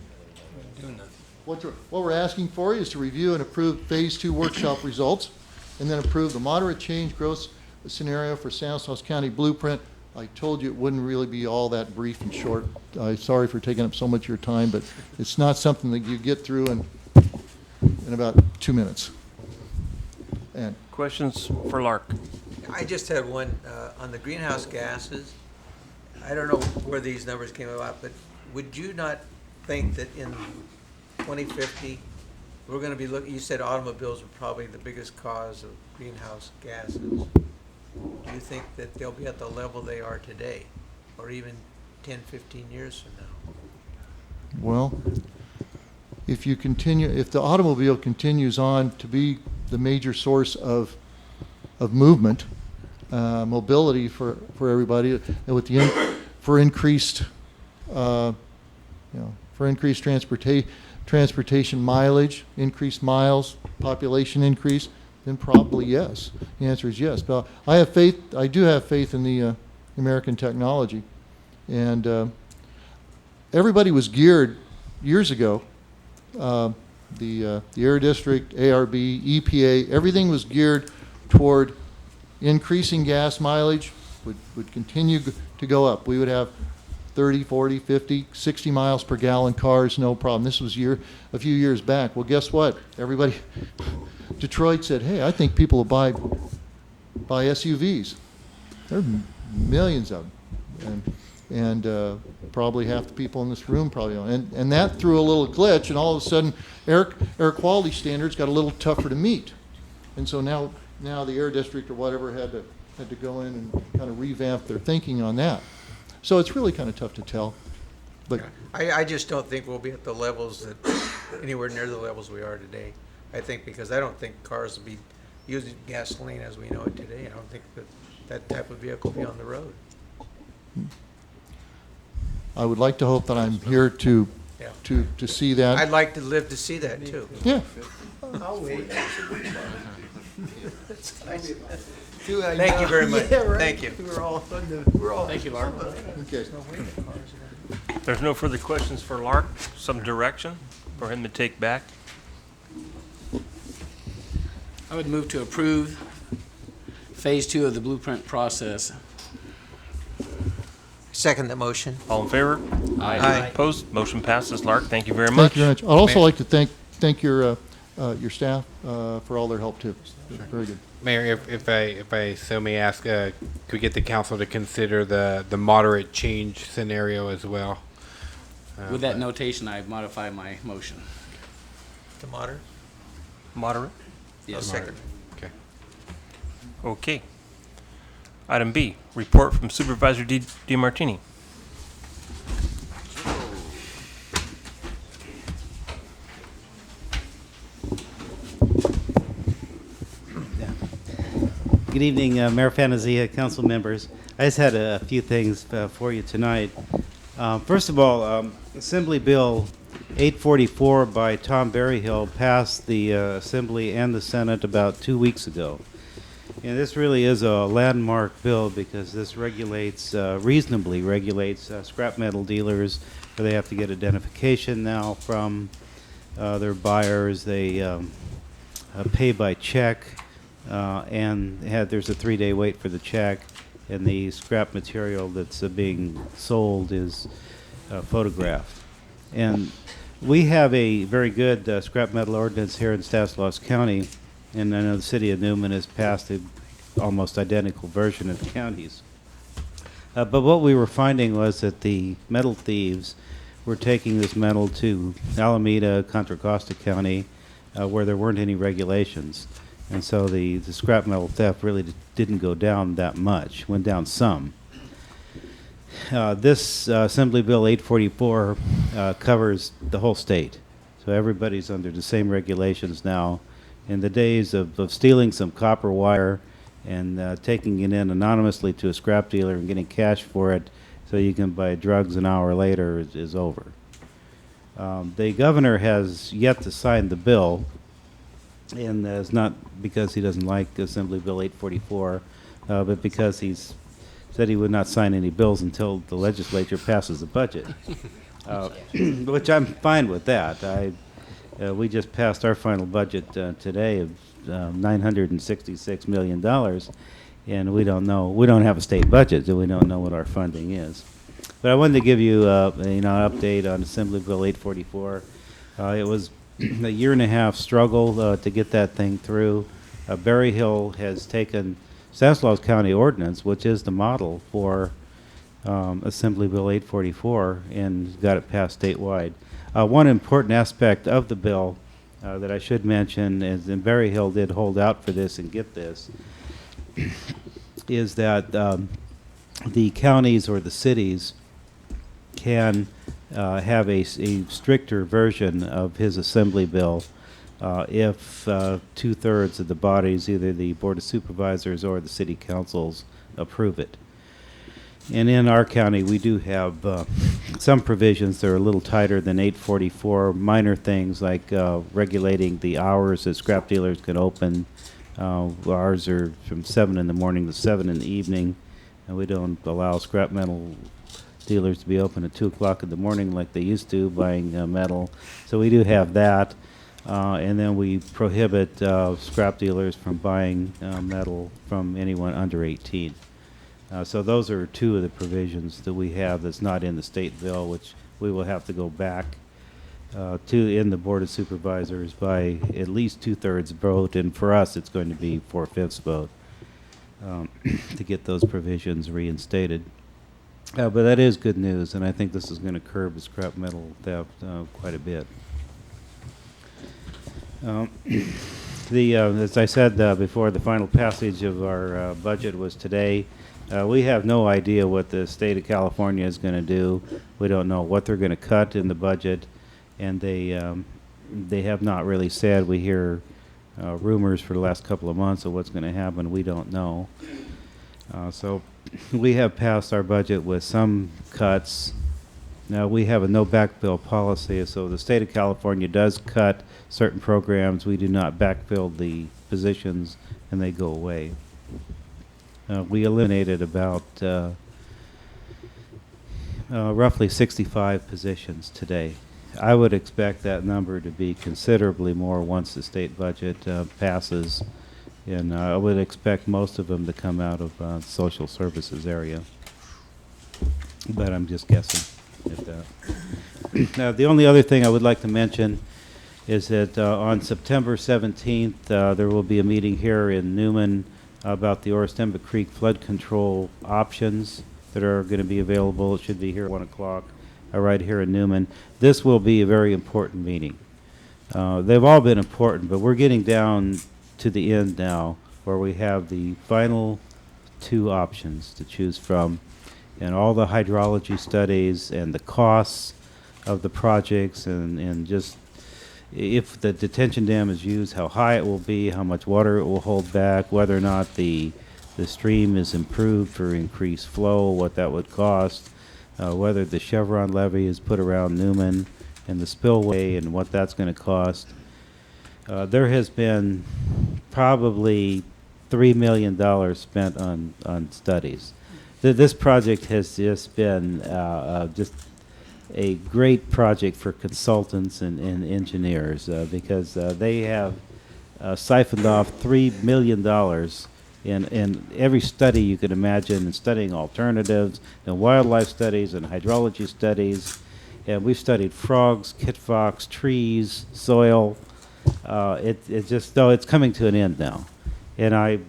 What we're asking for is to review and approve Phase 2 workshop results, and then approve the moderate change growth scenario for Stanislaus County blueprint. I told you it wouldn't really be all that brief and short. Sorry for taking up so much of your time, but it's not something that you get through in about 2 minutes. And Questions for Lark? I just had one on the greenhouse gases. I don't know where these numbers came about, but would you not think that in 2050, we're going to be looking, you said automobiles are probably the biggest cause of greenhouse gases. Do you think that they'll be at the level they are today, or even 10, 15 years from now? well, if the automobile continues on to be the major source of movement, mobility for everybody, and with for increased transportation mileage, increased miles, population increase, then probably yes. The answer is yes. But I do have faith in the American technology, and everybody was geared years ago. The Air District, ARB, EPA, everything was geared toward increasing gas mileage would continue to go up. We would have 30, 40, 50, 60 miles per gallon cars, no problem. This was a few years back. Well, guess what? Everybody, Detroit said, hey, I think people will buy SUVs. There are millions of them. And probably half the people in this room probably don't. And that threw a little glitch, and all of a sudden air quality standards got a little tougher to meet. And so now the Air District or whatever had to go in and kind of revamp their thinking on that. So it's really kind of tough to tell. But I just don't think we'll be at the levels that, anywhere near the levels we are today. I think because I don't think cars will be using gasoline as we know it today. I don't think that type of vehicle will be on the road. I would like to hope that I'm here to see that. I'd like to live to see that too. Yeah. I'll wait. Thank you very much. Yeah, right. Thank you. We're all Thank you, Lark. Okay. There's no further questions for Lark. Some direction for him to take back. I would move to approve Phase 2 of the blueprint process. Second the motion. All in favor? Aye. Opposed? Motion passes. Lark, thank you very Thank much. you very much. I'd also like to thank your staff for all their help too. Very good. Mayor, if I so may ask, could we get the council to consider the moderate change scenario as well? With that notation, I modify my motion. The moderate? Moderate? Yes. Second. Okay. Okay. Item B, report from Supervisor DiMartini. Good evening, Mayor Fantasia, council members. I just had a few things for you tonight. First of all, Assembly Bill 844 by Tom Berryhill passed the Assembly and the Senate about 2 weeks ago. And this really is a landmark bill because this reasonably regulates scrap metal dealers, where they have to get identification now from their buyers. They pay by check. And there's a 3-day wait for the check, and the scrap material that's being sold is photographed. And we have a very good scrap metal ordinance here in Stanislaus County, and I know the city of Newman has passed an almost identical version of the counties. But what we were finding was that the metal thieves were taking this metal to Alameda, Contra Costa County, where there weren't any regulations. And so the scrap metal theft really didn't go down that much, went down some. This Assembly Bill 844 covers the whole state. So everybody's under the same regulations now, in the days of stealing some copper wire and taking it in anonymously to a scrap dealer and getting cash for it so you can buy drugs an hour later is over. The governor has yet to sign the bill, and it's not because he doesn't like Assembly Bill 844, but because he's said he would not sign any bills until the legislature passes the budget, which I'm fine with that. We just passed our final budget today of $966 million, and we don't know. We don't have a state budget, so we don't know what our funding is. But I wanted to give you, an update on Assembly Bill 844. It was a year-and-a-half struggle to get that thing through. Berry Hill has taken Stanislaus County Ordinance, which is the model for Assembly Bill 844, and got it passed statewide. One important aspect of the bill that I should mention is, and Berry Hill did hold out for this and get this, is that the counties or the cities can have a stricter version of his assembly bill if 2/3 of the bodies, either the Board of Supervisors or the city councils, approve it. And in our county, we do have some provisions that are a little tighter than 844, minor things like regulating the hours that scrap dealers can open. Ours are from 7 in the morning to 7 in the evening, and we don't allow scrap metal dealers to be open at 2 o'clock in the morning like they used to, buying metal. So we do have that. And then we prohibit scrap dealers from buying metal from anyone under 18. So those are two of the provisions that we have that's not in the state bill, which we will have to go back to in the Board of Supervisors by at least 2/3 vote, and for us it's going to be 4/5 vote to get those provisions reinstated. But that is good news, and I think this is going to curb the scrap metal theft quite a bit. As I said before, the final passage of our budget was today. We have no idea what the state of California is going to do. We don't know what they're going to cut in the budget, and they have not really said. We hear rumors for the last couple of months of what's going to happen. We don't know. So we have passed our budget with some cuts. Now, we have a no backfill policy, so the state of California does cut certain programs. We do not backfill the positions, and they go away. We eliminated about roughly 65 positions today. I would expect that number to be considerably more once the state budget passes, and I would expect most of them to come out of social services area. But I'm just guessing at that. Now, the only other thing I would like to mention is that on September 17th, there will be a meeting here in Newman about the Orostemba Creek flood control options that are going to be available. It should be here at 1 o'clock, right here in Newman. This will be a very important meeting. They've all been important, but we're getting down to the end now where we have the final 2 options to choose from, and all the hydrology studies and the costs of the projects, and just if the detention dam is used, how high it will be, how much water it will hold back, whether or not the stream is improved for increased flow, what that would cost, whether the Chevron levee is put around Newman and the spillway and what that's going to cost. There has been probably $3 million spent on studies. This project has just been just a great project for consultants and engineers because they have siphoned off $3 million in every study you could imagine, and studying alternatives and wildlife studies and hydrology studies. And we've studied frogs, kit fox, trees, soil. It's coming to an end now. And I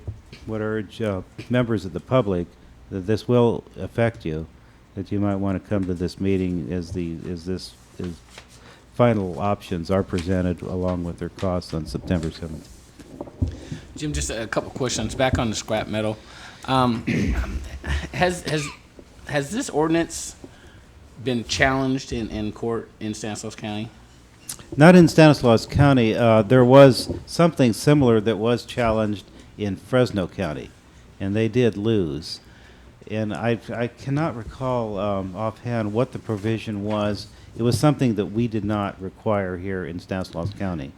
would urge members of the public that this will affect you, that you might want to come to this meeting as this final options are presented along with their costs on September 7th. Jim, just a couple questions back on the scrap metal. Has this ordinance been challenged in court in Stanislaus County? Not in Stanislaus County. There was something similar that was challenged in Fresno County, and they did lose. And I cannot recall offhand what the provision was. It was something that we did not require here in Stanislaus County.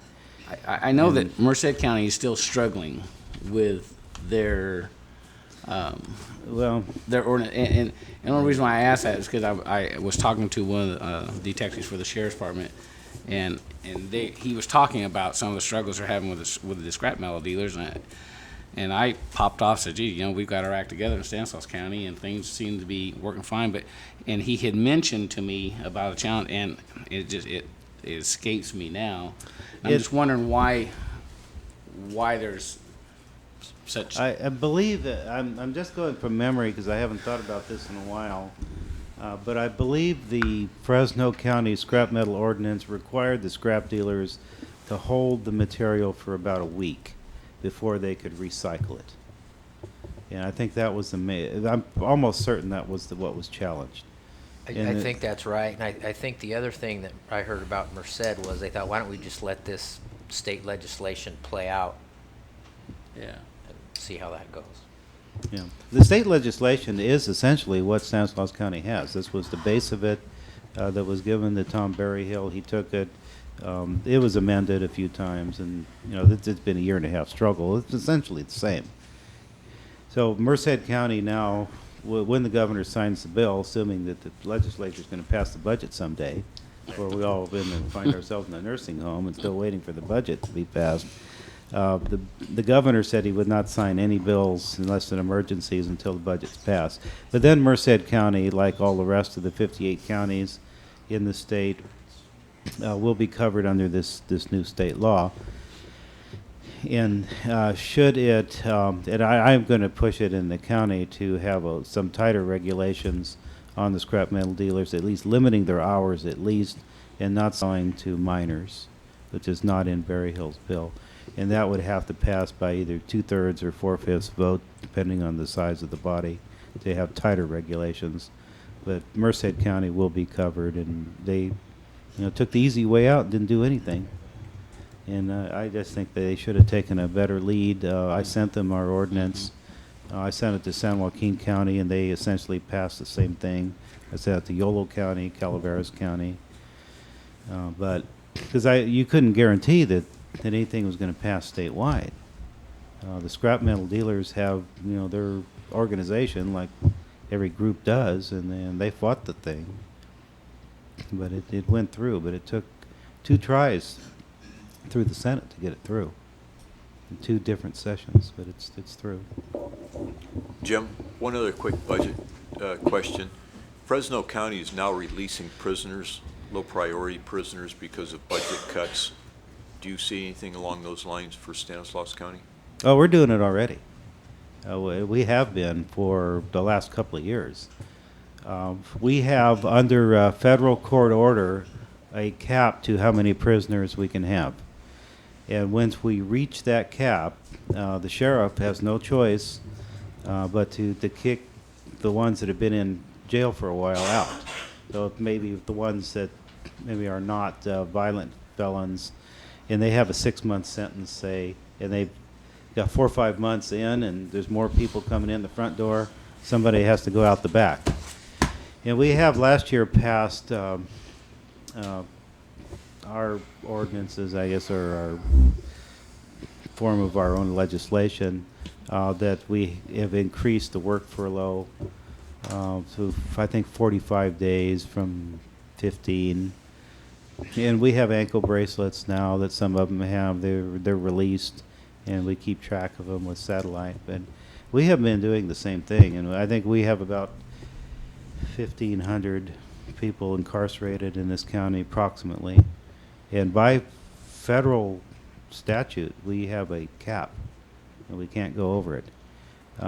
I know that Merced County is still struggling with their their ordinance. And the only reason why I asked that is because I was talking to one of the detectives for the sheriff's department, and he was talking about some of the struggles they're having with the scrap metal dealers, and I popped off, said, gee, we've got our act together in Stanislaus County, and things seem to be working fine. And he had mentioned to me about a challenge, and it escapes me now. I'm just wondering why there's such. I believe that I'm just going from memory because I haven't thought about this in a while. But I believe the Fresno County scrap metal ordinance required the scrap dealers to hold the material for about a week before they could recycle it. And I think that was I'm almost certain that was what was challenged. I think that's right. And I think the other thing that I heard about Merced was they thought, why don't we just let this state legislation play out? Yeah. And see how that goes. Yeah. The state legislation is essentially what Stanislaus County has. This was the base of it that was given to Tom Berryhill. He took it. It was amended a few times, and it's been a 1.5 year struggle. It's essentially the same. So Merced County now, when the governor signs the bill, assuming that the legislature is going to pass the budget someday, where we all been and find ourselves in a nursing home and still waiting for the budget to be passed, the governor said he would not sign any bills unless in emergencies until the budget's passed. But then Merced County, like all the rest of the 58 counties in the state, will be covered under this new state law. And should it, and I'm going to push it in the county to have some tighter regulations on the scrap metal dealers, at least limiting their hours at least, and not selling to minors, which is not in Berryhill's bill. And that would have to pass by either 2/3 or 4/5 vote, depending on the size of the body, to have tighter regulations. But Merced County will be covered, and they took the easy way out and didn't do anything. And I just think they should have taken a better lead. I sent them our ordinance. I sent it to San Joaquin County, and they essentially passed the same thing. I sent it to Yolo County, Calaveras County. But because you couldn't guarantee that anything was going to pass statewide. The scrap metal dealers have, their organization like every group does, and then they fought the thing. But it went through, but it took 2 tries through the Senate to get it through in 2 different sessions, but it's through. Jim, one other quick budget question. Fresno County is now releasing prisoners, low priority prisoners, because of budget cuts. Do you see anything along those lines for Stanislaus County? Oh, we're doing it already. We have been for the last couple of years. We have under federal court order a cap to how many prisoners we can have. And once we reach that cap, the sheriff has no choice but to kick the ones that have been in jail for a while out. So maybe the ones that maybe are not violent felons, and they have a 6-month sentence, say, and they've got 4 or 5 months in, and there's more people coming in the front door, somebody has to go out the back. And we have last year passed our ordinances, I guess, or our form of our own legislation, that we have increased the work furlough to, I think, 45 days from 15. And we have ankle bracelets now that some of them have. They're released, and we keep track of them with satellite. But we have been doing the same thing, and I think we have about 1,500 people incarcerated in this county approximately. And by federal statute, we have a cap, and we can't go over it.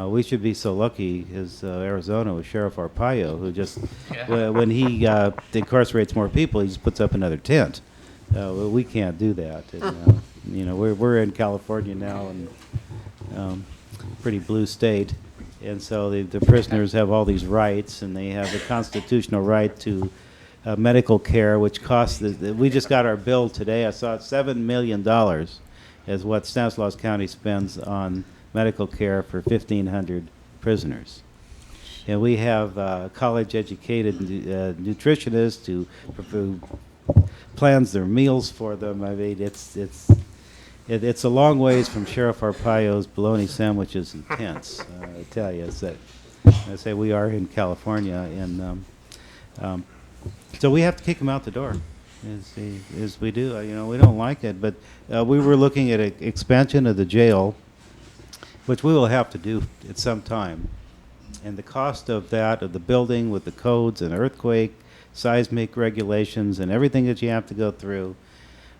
We should be so lucky as Arizona with Sheriff Arpaio, who just, when he incarcerates more people, he just puts up another tent. We can't do that. And, we're in California now, and pretty blue state, and so the prisoners have all these rights, and they have the constitutional right to medical care, which costs, we just got our bill today. I saw it, $7 million is what Stanislaus County spends on medical care for 1,500 prisoners. And we have college-educated nutritionists who plans their meals for them. I mean, it's a long ways from Sheriff Arpaio's bologna sandwiches and tents. I tell you, it's that. I say we are in California, and so we have to kick them out the door, as we do. You know, we don't like it, but we were looking at an expansion of the jail, which we will have to do at some time. And the cost of that, of the building with the codes and earthquake, seismic regulations, and everything that you have to go through,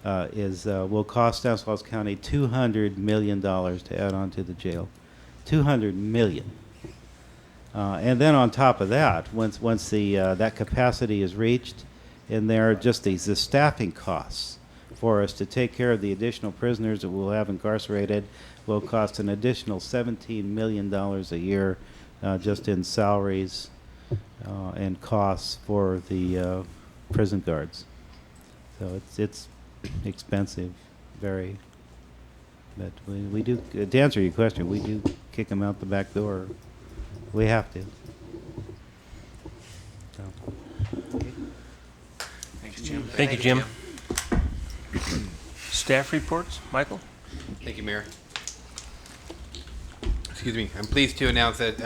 will cost Stanislaus County $200 million to add on to the jail. $200 million. And then on top of that, once that capacity is reached, and there are just the staffing costs for us to take care of the additional prisoners that we'll have incarcerated will cost an additional $17 million a year just in salaries and costs for the prison guards. So it's expensive, very. But we do, to answer your question, we do kick them out the back door. We have to. So. Thanks, Jim. Thank you, Jim. Staff reports, Michael? Thank you, Mayor. Excuse me. I'm pleased to announce that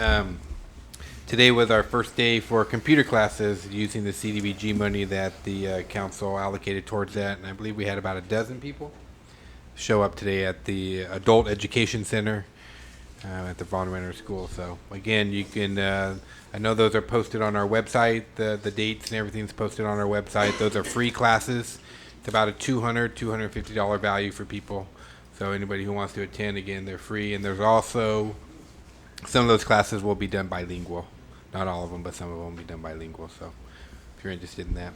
today was our first day for computer classes using the CDBG money that the council allocated towards that, and I believe we had about a dozen people show up today at the Adult Education Center at the Von Renner School. So again, you can, I know those are posted on our website, the dates and everything's posted on our website. Those are free classes. It's about a $250 value for people. So anybody who wants to attend, again, they're free. And there's also, some of those classes will be done bilingual. Not all of them, but some of them will be done bilingual. So if you're interested in that.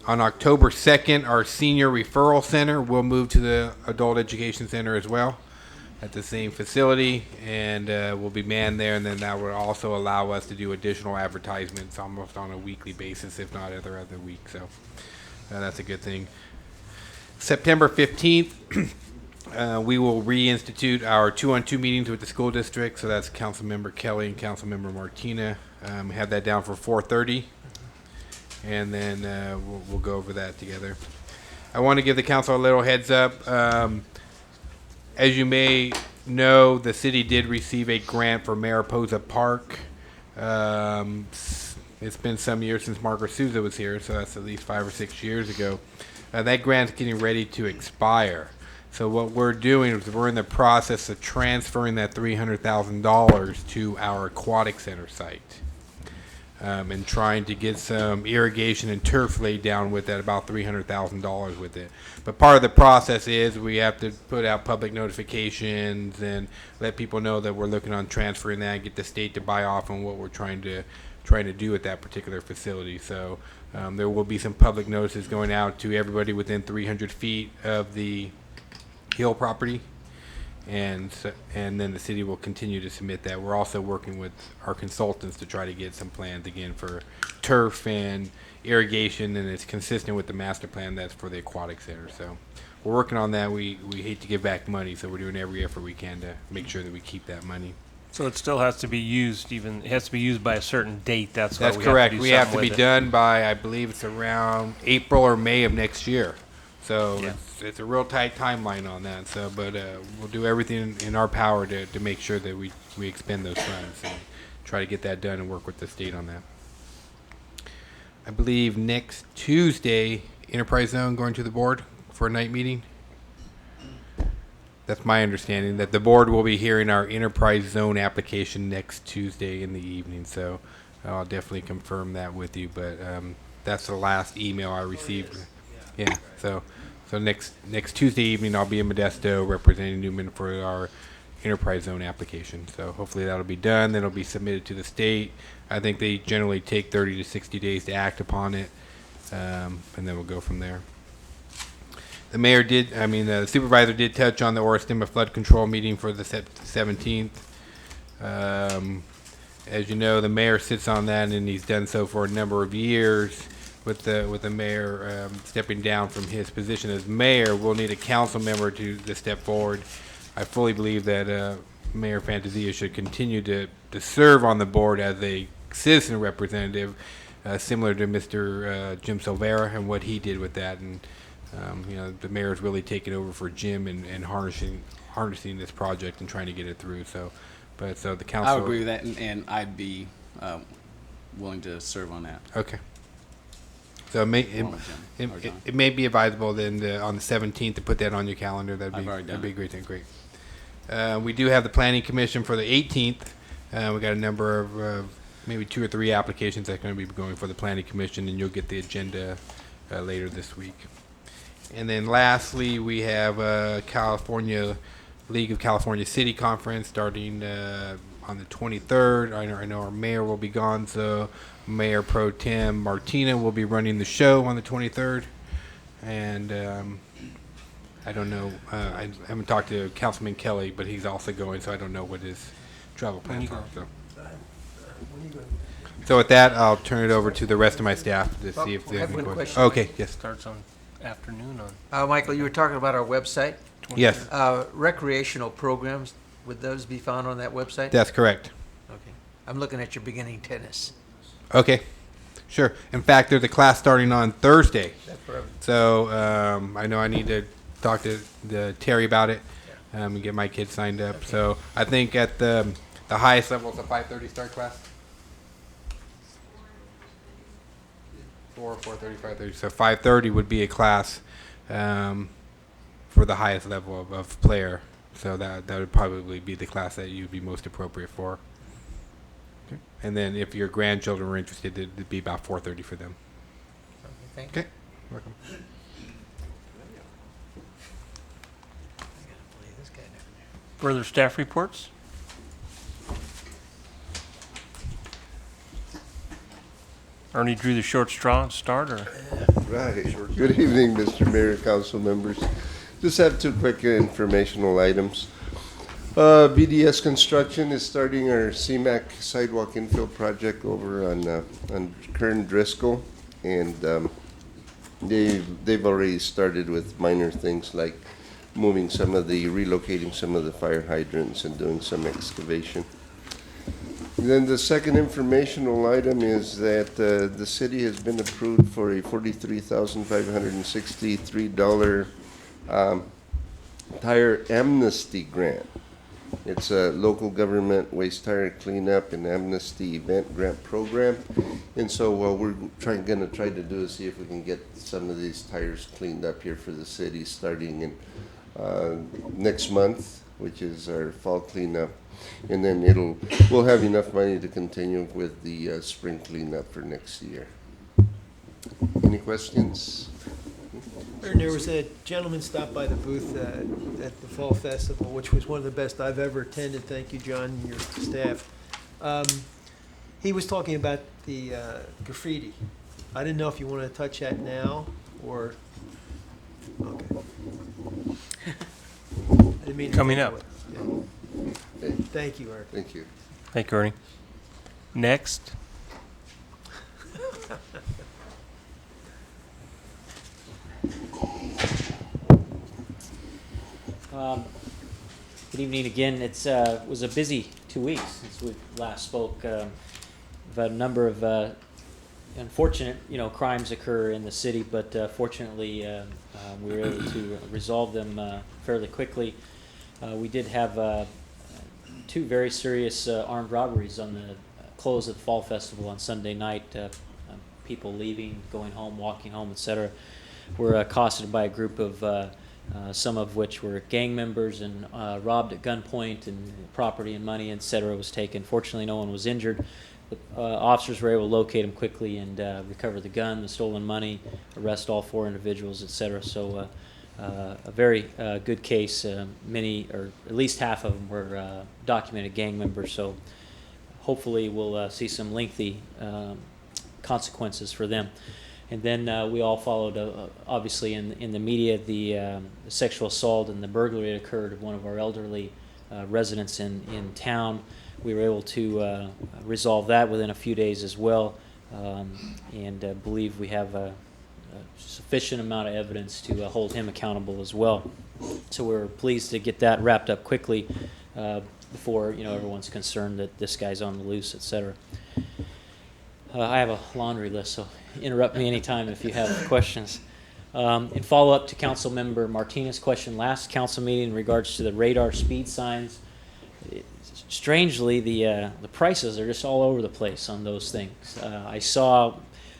On October 2nd, our senior referral center will move to the Adult Education Center as well, at the same facility, and we'll be manned there, and then that will also allow us to do additional advertisements almost on a weekly basis, if not every other week. So that's a good thing. September 15th, we will reinstitute our 2-on-2 meetings with the school district. So that's Councilmember Kelly and Councilmember Martina. We have that down for 4:30, and then we'll go over that together. I want to give the council a little heads up. As you may know, the city did receive a grant for Mariposa Park. It's been some years since Margaret Souza was here, so that's at least 5 or 6 years ago. That grant's getting ready to expire. So what we're doing is we're in the process of transferring that $300,000 to our aquatic center site. And trying to get some irrigation and turf laid down with that, about $300,000 with it. But part of the process is we have to put out public notifications and let people know that we're looking on transferring that, get the state to buy off on what we're trying to do at that particular facility. So there will be some public notices going out to everybody within 300 feet of the Hill property. And then the city will continue to submit that. We're also working with our consultants to try to get some plans again for turf and irrigation, and it's consistent with the master plan that's for the aquatic center. So we're working on that. We hate to give back money, so we're doing every effort we can to make sure that we keep that money. So it still has to be used, it has to be used by a certain date. That's why That's we correct. have to do We have to something be with it. done by, I believe it's around April or May of next year. So Yeah. it's a real tight timeline on that. So, but we'll do everything in our power to make sure that we expend those funds and try to get that done and work with the state on that. I believe next Tuesday, Enterprise Zone going to the board for a night meeting. That's my understanding, that the board will be hearing our Enterprise Zone application next Tuesday in the evening. So I'll definitely confirm that with you. But that's the last email I received. Yeah. So next Tuesday evening, I'll be in Modesto representing Newman for our Enterprise Zone application. So hopefully that'll be done. Then it'll be submitted to the state. I think they generally take 30 to 60 days to act upon it, and then we'll go from there. The supervisor did touch on the Oristema flood control meeting for the 17th. As you know, the mayor sits on that, and he's done so for a number of years. with the mayor stepping down from his position as mayor, we'll need a council member to step forward. I fully believe that Mayor Fantasia should continue to serve on the board as a citizen representative, similar to Mr. Jim Silvera and what he did with that. And the mayor's really taken over for Jim and harnessing this project and trying to get it through. So the council. I would agree with that, and I'd be willing to serve on that. Okay. So it may be advisable then on the 17th to put that on your calendar. That'd be a great thing. Great. We do have the Planning Commission for the 18th. We got a number of maybe 2 or 3 applications that are going to be going for the Planning Commission, and you'll get the agenda later this week. And then lastly, we have California League of California City Conference starting on the 23rd. I know our mayor will be gone, so Mayor Pro Tem Martina will be running the show on the 23rd. And I don't know, I haven't talked to Councilman Kelly, but he's also going, so I don't know what his travel plans are. So with that, I'll turn it over to the rest of my staff to see if they have any questions. Okay, yes. Starts on afternoon on. Michael, you were talking about our website? Yes. Recreational programs, would those be found on that website? That's correct. Okay. I'm looking at your beginning tennis. Okay, sure. In fact, there's a class starting on Thursday. That's perfect. So I know I need to talk to Terry about it and get my kids signed up. Okay. So I think at the highest level, it's a 5:30 start class. 4:30, 5:30. So 5:30 would be a class for the highest level of player. So that would probably be the class that you'd be most appropriate for. Okay. And then if your grandchildren were interested, it'd be about 4:30 for them. Okay, thank you. Okay, welcome. Further staff reports? Ernie drew the short straw and start, or? Right. Good evening, Mr. Mayor, council members. Just have 2 quick informational items. BDS Construction is starting our CMAC sidewalk infill project over on Kern Driscoll, and they've already started with minor things like relocating some of the fire hydrants and doing some excavation. And then the second informational item is that the city has been approved for a $43,563 tire amnesty grant. It's a local government waste tire cleanup and amnesty event grant program. And so what we're going to try to do is see if we can get some of these tires cleaned up here for the city starting in next month, which is our fall cleanup. And then we'll have enough money to continue with the spring cleanup for next year. Any questions? And there was a gentleman stopped by the booth at the Fall Festival, which was one of the best I've ever attended. Thank you, John, and your staff. He was talking about the graffiti. I didn't know if you want to touch that now or. Okay. I didn't mean to Coming up. Yeah. Thank you, Eric. Thank you. Thank you, Ernie. Next. Good evening again. It was a busy 2 weeks since we last spoke. We've had a number of unfortunate, crimes occur in the city, but fortunately we were able to resolve them fairly quickly. We did have 2 very serious armed robberies on the close of the Fall Festival on Sunday night. People leaving, going home, walking home, etc. were accosted by a group of some of which were gang members and robbed at gunpoint, and property and money, etc. was taken. Fortunately, no one was injured. But, officers were able to locate them quickly and recover the gun, the stolen money, arrest all 4 individuals, etc. So a very good case. Many, or at least half of them, were documented gang members. So hopefully we'll see some lengthy consequences for them. And then we all followed, obviously, in the media, the sexual assault and the burglary that occurred of one of our elderly residents in town. We were able to resolve that within a few days as well. and believe we have a sufficient amount of evidence to hold him accountable as well. So we're pleased to get that wrapped up quickly before everyone's concerned that this guy's on the loose, etc. I have a laundry list, so interrupt me anytime if you have questions. In follow-up to Councilmember Martinez's question last council meeting in regards to the radar speed signs, strangely, the prices are just all over the place on those things. I saw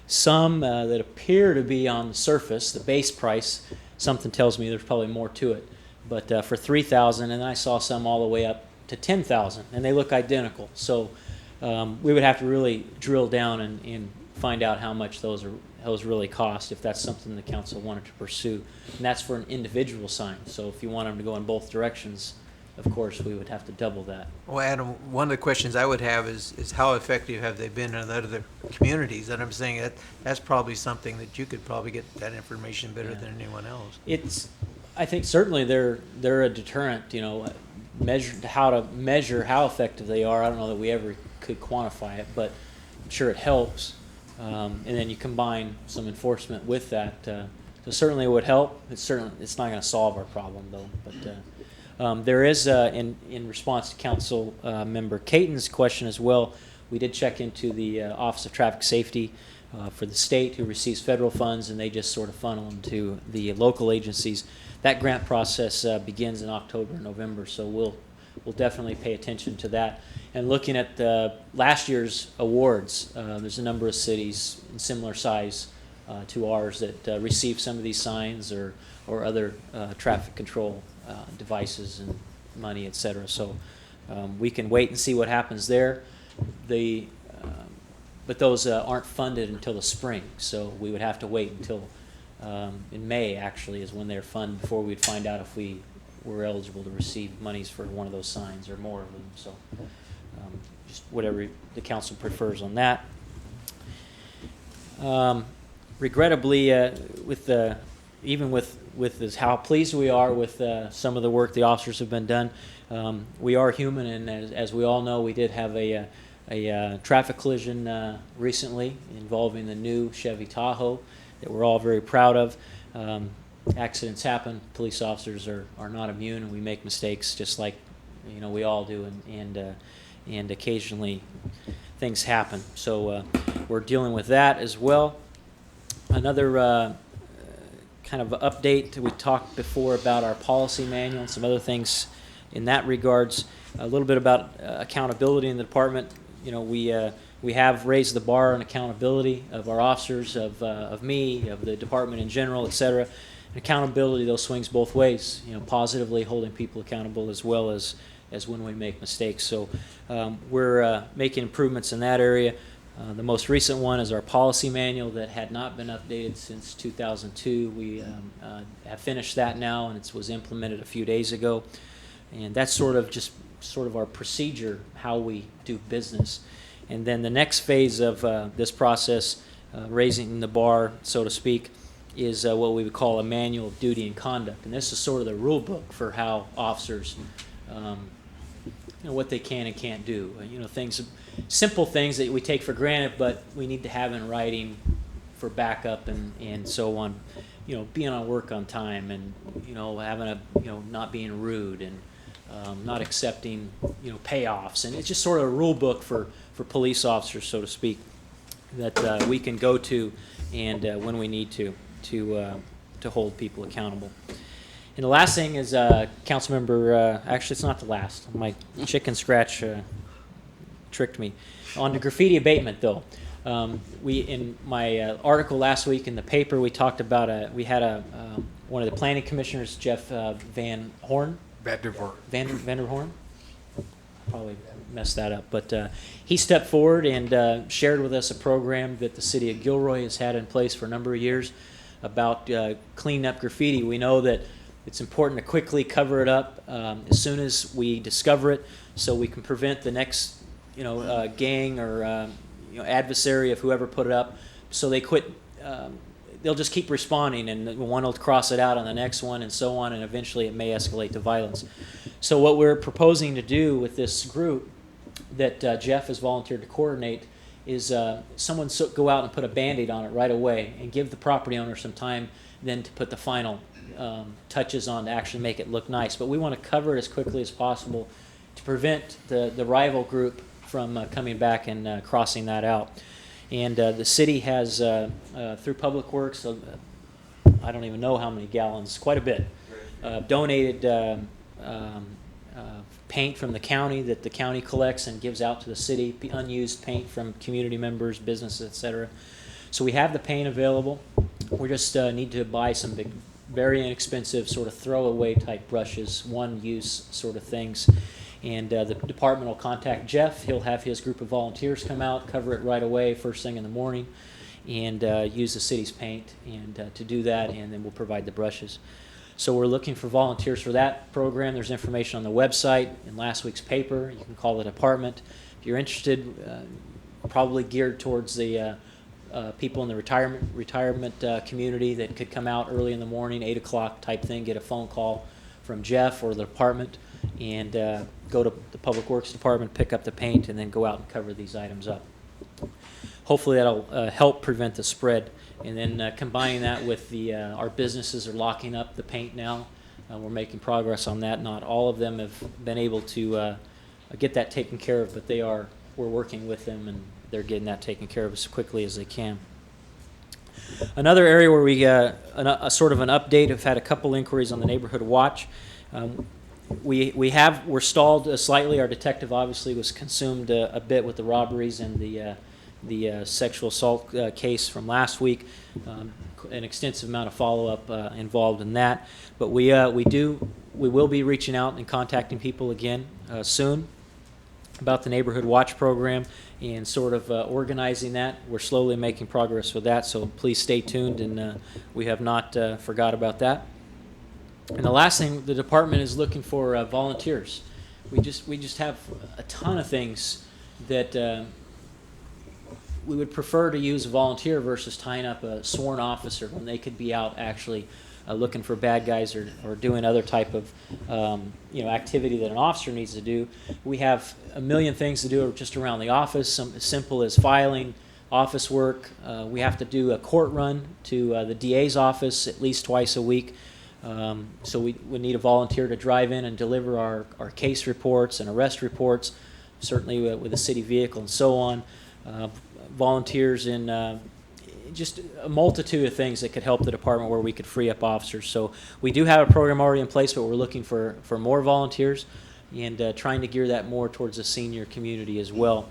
some that appear to be on the surface, the base price. Something tells me there's probably more to it. But for $3,000, and then I saw some all the way up to $10,000, and they look identical. So we would have to really drill down and find out how much those really cost, if that's something the council wanted to pursue. And that's for an individual sign. So if you want them to go in both directions, of course, we would have to double that. Well, Adam, one of the questions I would have is how effective have they been in other communities? And I'm saying that's probably something that you could probably get that information better than anyone else. I think certainly they're a deterrent. How to measure how effective they are. I don't know that we ever could quantify it, but I'm sure it helps. And then you combine some enforcement with that. So certainly it would help. It's not going to solve our problem though. But there is, in response to Council Member Caton's question as well, we did check into the Office of Traffic Safety for the state, who receives federal funds, and they just sort of funnel them to the local agencies. That grant process begins in October and November, so we'll definitely pay attention to that. And looking at last year's awards, there's a number of cities in similar size to ours that receive some of these signs or other traffic control devices and money, etc. So we can wait and see what happens there. But those aren't funded until the spring, so we would have to wait until in May, actually, is when they're funded, before we'd find out if we were eligible to receive monies for one of those signs or more of them. So just whatever the council prefers on that. Regrettably, even with this, how pleased we are with some of the work the officers have been done, we are human, and as we all know, we did have a traffic collision recently involving the new Chevy Tahoe that we're all very proud of. Accidents happen. Police officers are not immune, and we make mistakes just like we all do, and occasionally things happen. So we're dealing with that as well. Another kind of update, we talked before about our policy manual and some other things in that regards. A little bit about accountability in the department. We have raised the bar on accountability of our officers, of me, of the department in general, et cetera. And accountability, though, swings both ways, positively holding people accountable as well as when we make mistakes. So we're making improvements in that area. The most recent one is our policy manual that had not been updated since 2002. We have finished that now, and it was implemented a few days ago. And that's sort of our procedure, how we do business. And then the next phase of this process, raising the bar, so to speak, is what we would call a manual of duty and conduct. And this is sort of the rule book for how officers, what they can and can't do. Simple things that we take for granted, but we need to have in writing for backup and so on. Being on work on time, and having not being rude, and not accepting payoffs, and it's just sort of a rule book for police officers, so to speak, that we can go to and when we need to hold people accountable. And the last thing is, Councilmember, actually it's not the last. My chicken scratch tricked me. On the graffiti abatement, though, in my article last week in the paper, we talked about we had one of the planning commissioners, Jeff Van Vanderhorn. Probably messed that up, but he stepped forward and shared with us a program that the city of Gilroy has had in place for a number of years about cleaning up graffiti. We know that it's important to quickly cover it up as soon as we discover it, so we can prevent the next gang or adversary of whoever put it up, so they quit. They'll just keep responding, and one will cross it out on the next one, and so on, and eventually it may escalate to violence. So what we're proposing to do with this group that Jeff has volunteered to coordinate is someone go out and put a Band-Aid on it right away and give the property owner some time then to put the final touches on to actually make it look nice. But we want to cover it as quickly as possible to prevent the rival group from coming back and crossing that out. And the city has, through Public Works, I don't even know how many gallons, quite a bit, donated paint from the county that the county collects and gives out to the city, unused paint from community members, businesses, etc. So we have the paint available. We just need to buy some big, very inexpensive sort of throwaway type brushes, one-use sort of things. And the department will contact Jeff. He'll have his group of volunteers come out, cover it right away, first thing in the morning, and use the city's paint and to do that, and then we'll provide the brushes. So we're looking for volunteers for that program. There's information on the website in last week's paper. You can call the department. If you're interested, probably geared towards the people in the retirement community that could come out early in the morning, 8 o'clock type thing, get a phone call from Jeff or the department, and go to the Public Works Department, pick up the paint, and then go out and cover these items up. Hopefully that'll help prevent the spread. And then combining that with our businesses are locking up the paint now. We're making progress on that. Not all of them have been able to get that taken care of, but we're working with them, and they're getting that taken care of as quickly as they can. Another area where we a sort of an update. Have had a couple inquiries on the neighborhood watch. We're stalled slightly. Our detective obviously was consumed a bit with the robberies and the sexual assault case from last week. An extensive amount of follow-up involved in that. But we will be reaching out and contacting people again soon about the Neighborhood Watch program and sort of organizing that. We're slowly making progress with that, so please stay tuned, and we have not forgot about that. And the last thing, the department is looking for volunteers. We just have a ton of things that we would prefer to use a volunteer versus tying up a sworn officer when they could be out actually looking for bad guys or doing other type of activity that an officer needs to do. We have a million things to do just around the office, some as simple as filing, office work. We have to do a court run to the DA's office at least twice a week. So we need a volunteer to drive in and deliver our case reports and arrest reports, certainly with a city vehicle and so on. Volunteers in just a multitude of things that could help the department where we could free up officers. So we do have a program already in place, but we're looking for more volunteers and trying to gear that more towards the senior community as well.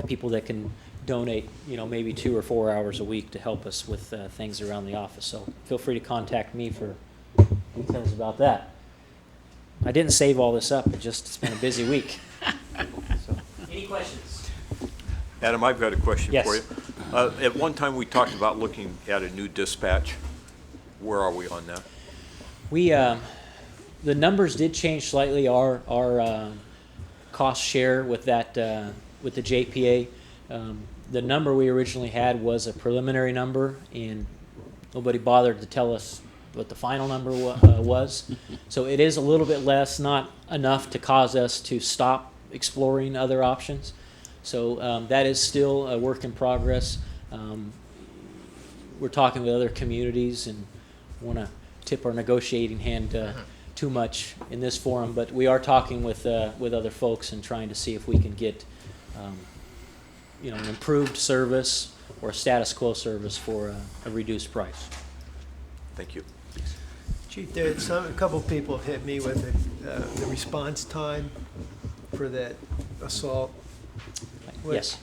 People that can donate, maybe 2 or 4 hours a week to help us with things around the office. So feel free to contact me for details about that. I didn't save all this up. It's been a busy week. So, any questions? Adam, I've got a question Yes. for you. At one time, we talked about looking at a new dispatch. Where are we on that? We the numbers did change slightly. Our cost share with that with the JPA. The number we originally had was a preliminary number, and nobody bothered to tell us what the final number was. So it is a little bit less, not enough to cause us to stop exploring other options. So that is still a work in progress. We're talking with other communities, and want to tip our negotiating hand too much in this forum, but we are talking with other folks and trying to see if we can get an improved service or a status quo service for a reduced price. Thank you. Chief, a couple of people have hit me with the response time for that assault. Yes.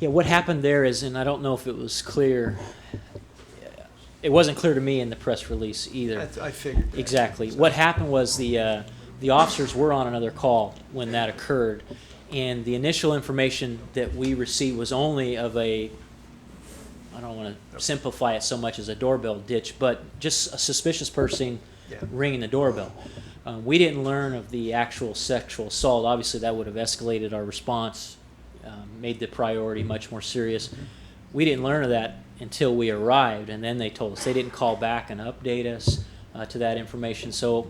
Yeah, what happened there is, and I don't know if it was clear, it wasn't clear to me in the press release either. I figured that. Exactly. What happened was the officers were on another call when that occurred, and the initial information that we received was only of I don't want to simplify it so much as a doorbell ditch, but just a suspicious person ringing the doorbell. We didn't learn of the actual sexual assault. Obviously, that would have escalated our response, made the priority much more serious. We didn't learn of that until we arrived, and then they told us. They didn't call back and update us to that information. So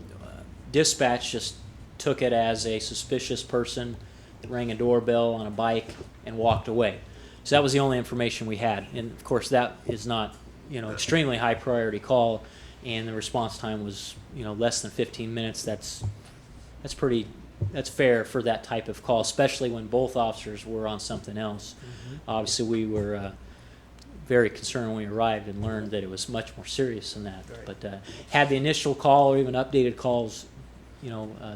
dispatch just took it as a suspicious person that rang a doorbell on a bike and walked away. So that was the only information we had. And of course, that is not, extremely high priority call, and the response time was, less than 15 minutes. That's fair for that type of call, especially when both officers were on something else. Obviously, we were very concerned when we arrived and learned that it was much more serious than that. Right. But had the initial call or even updated calls,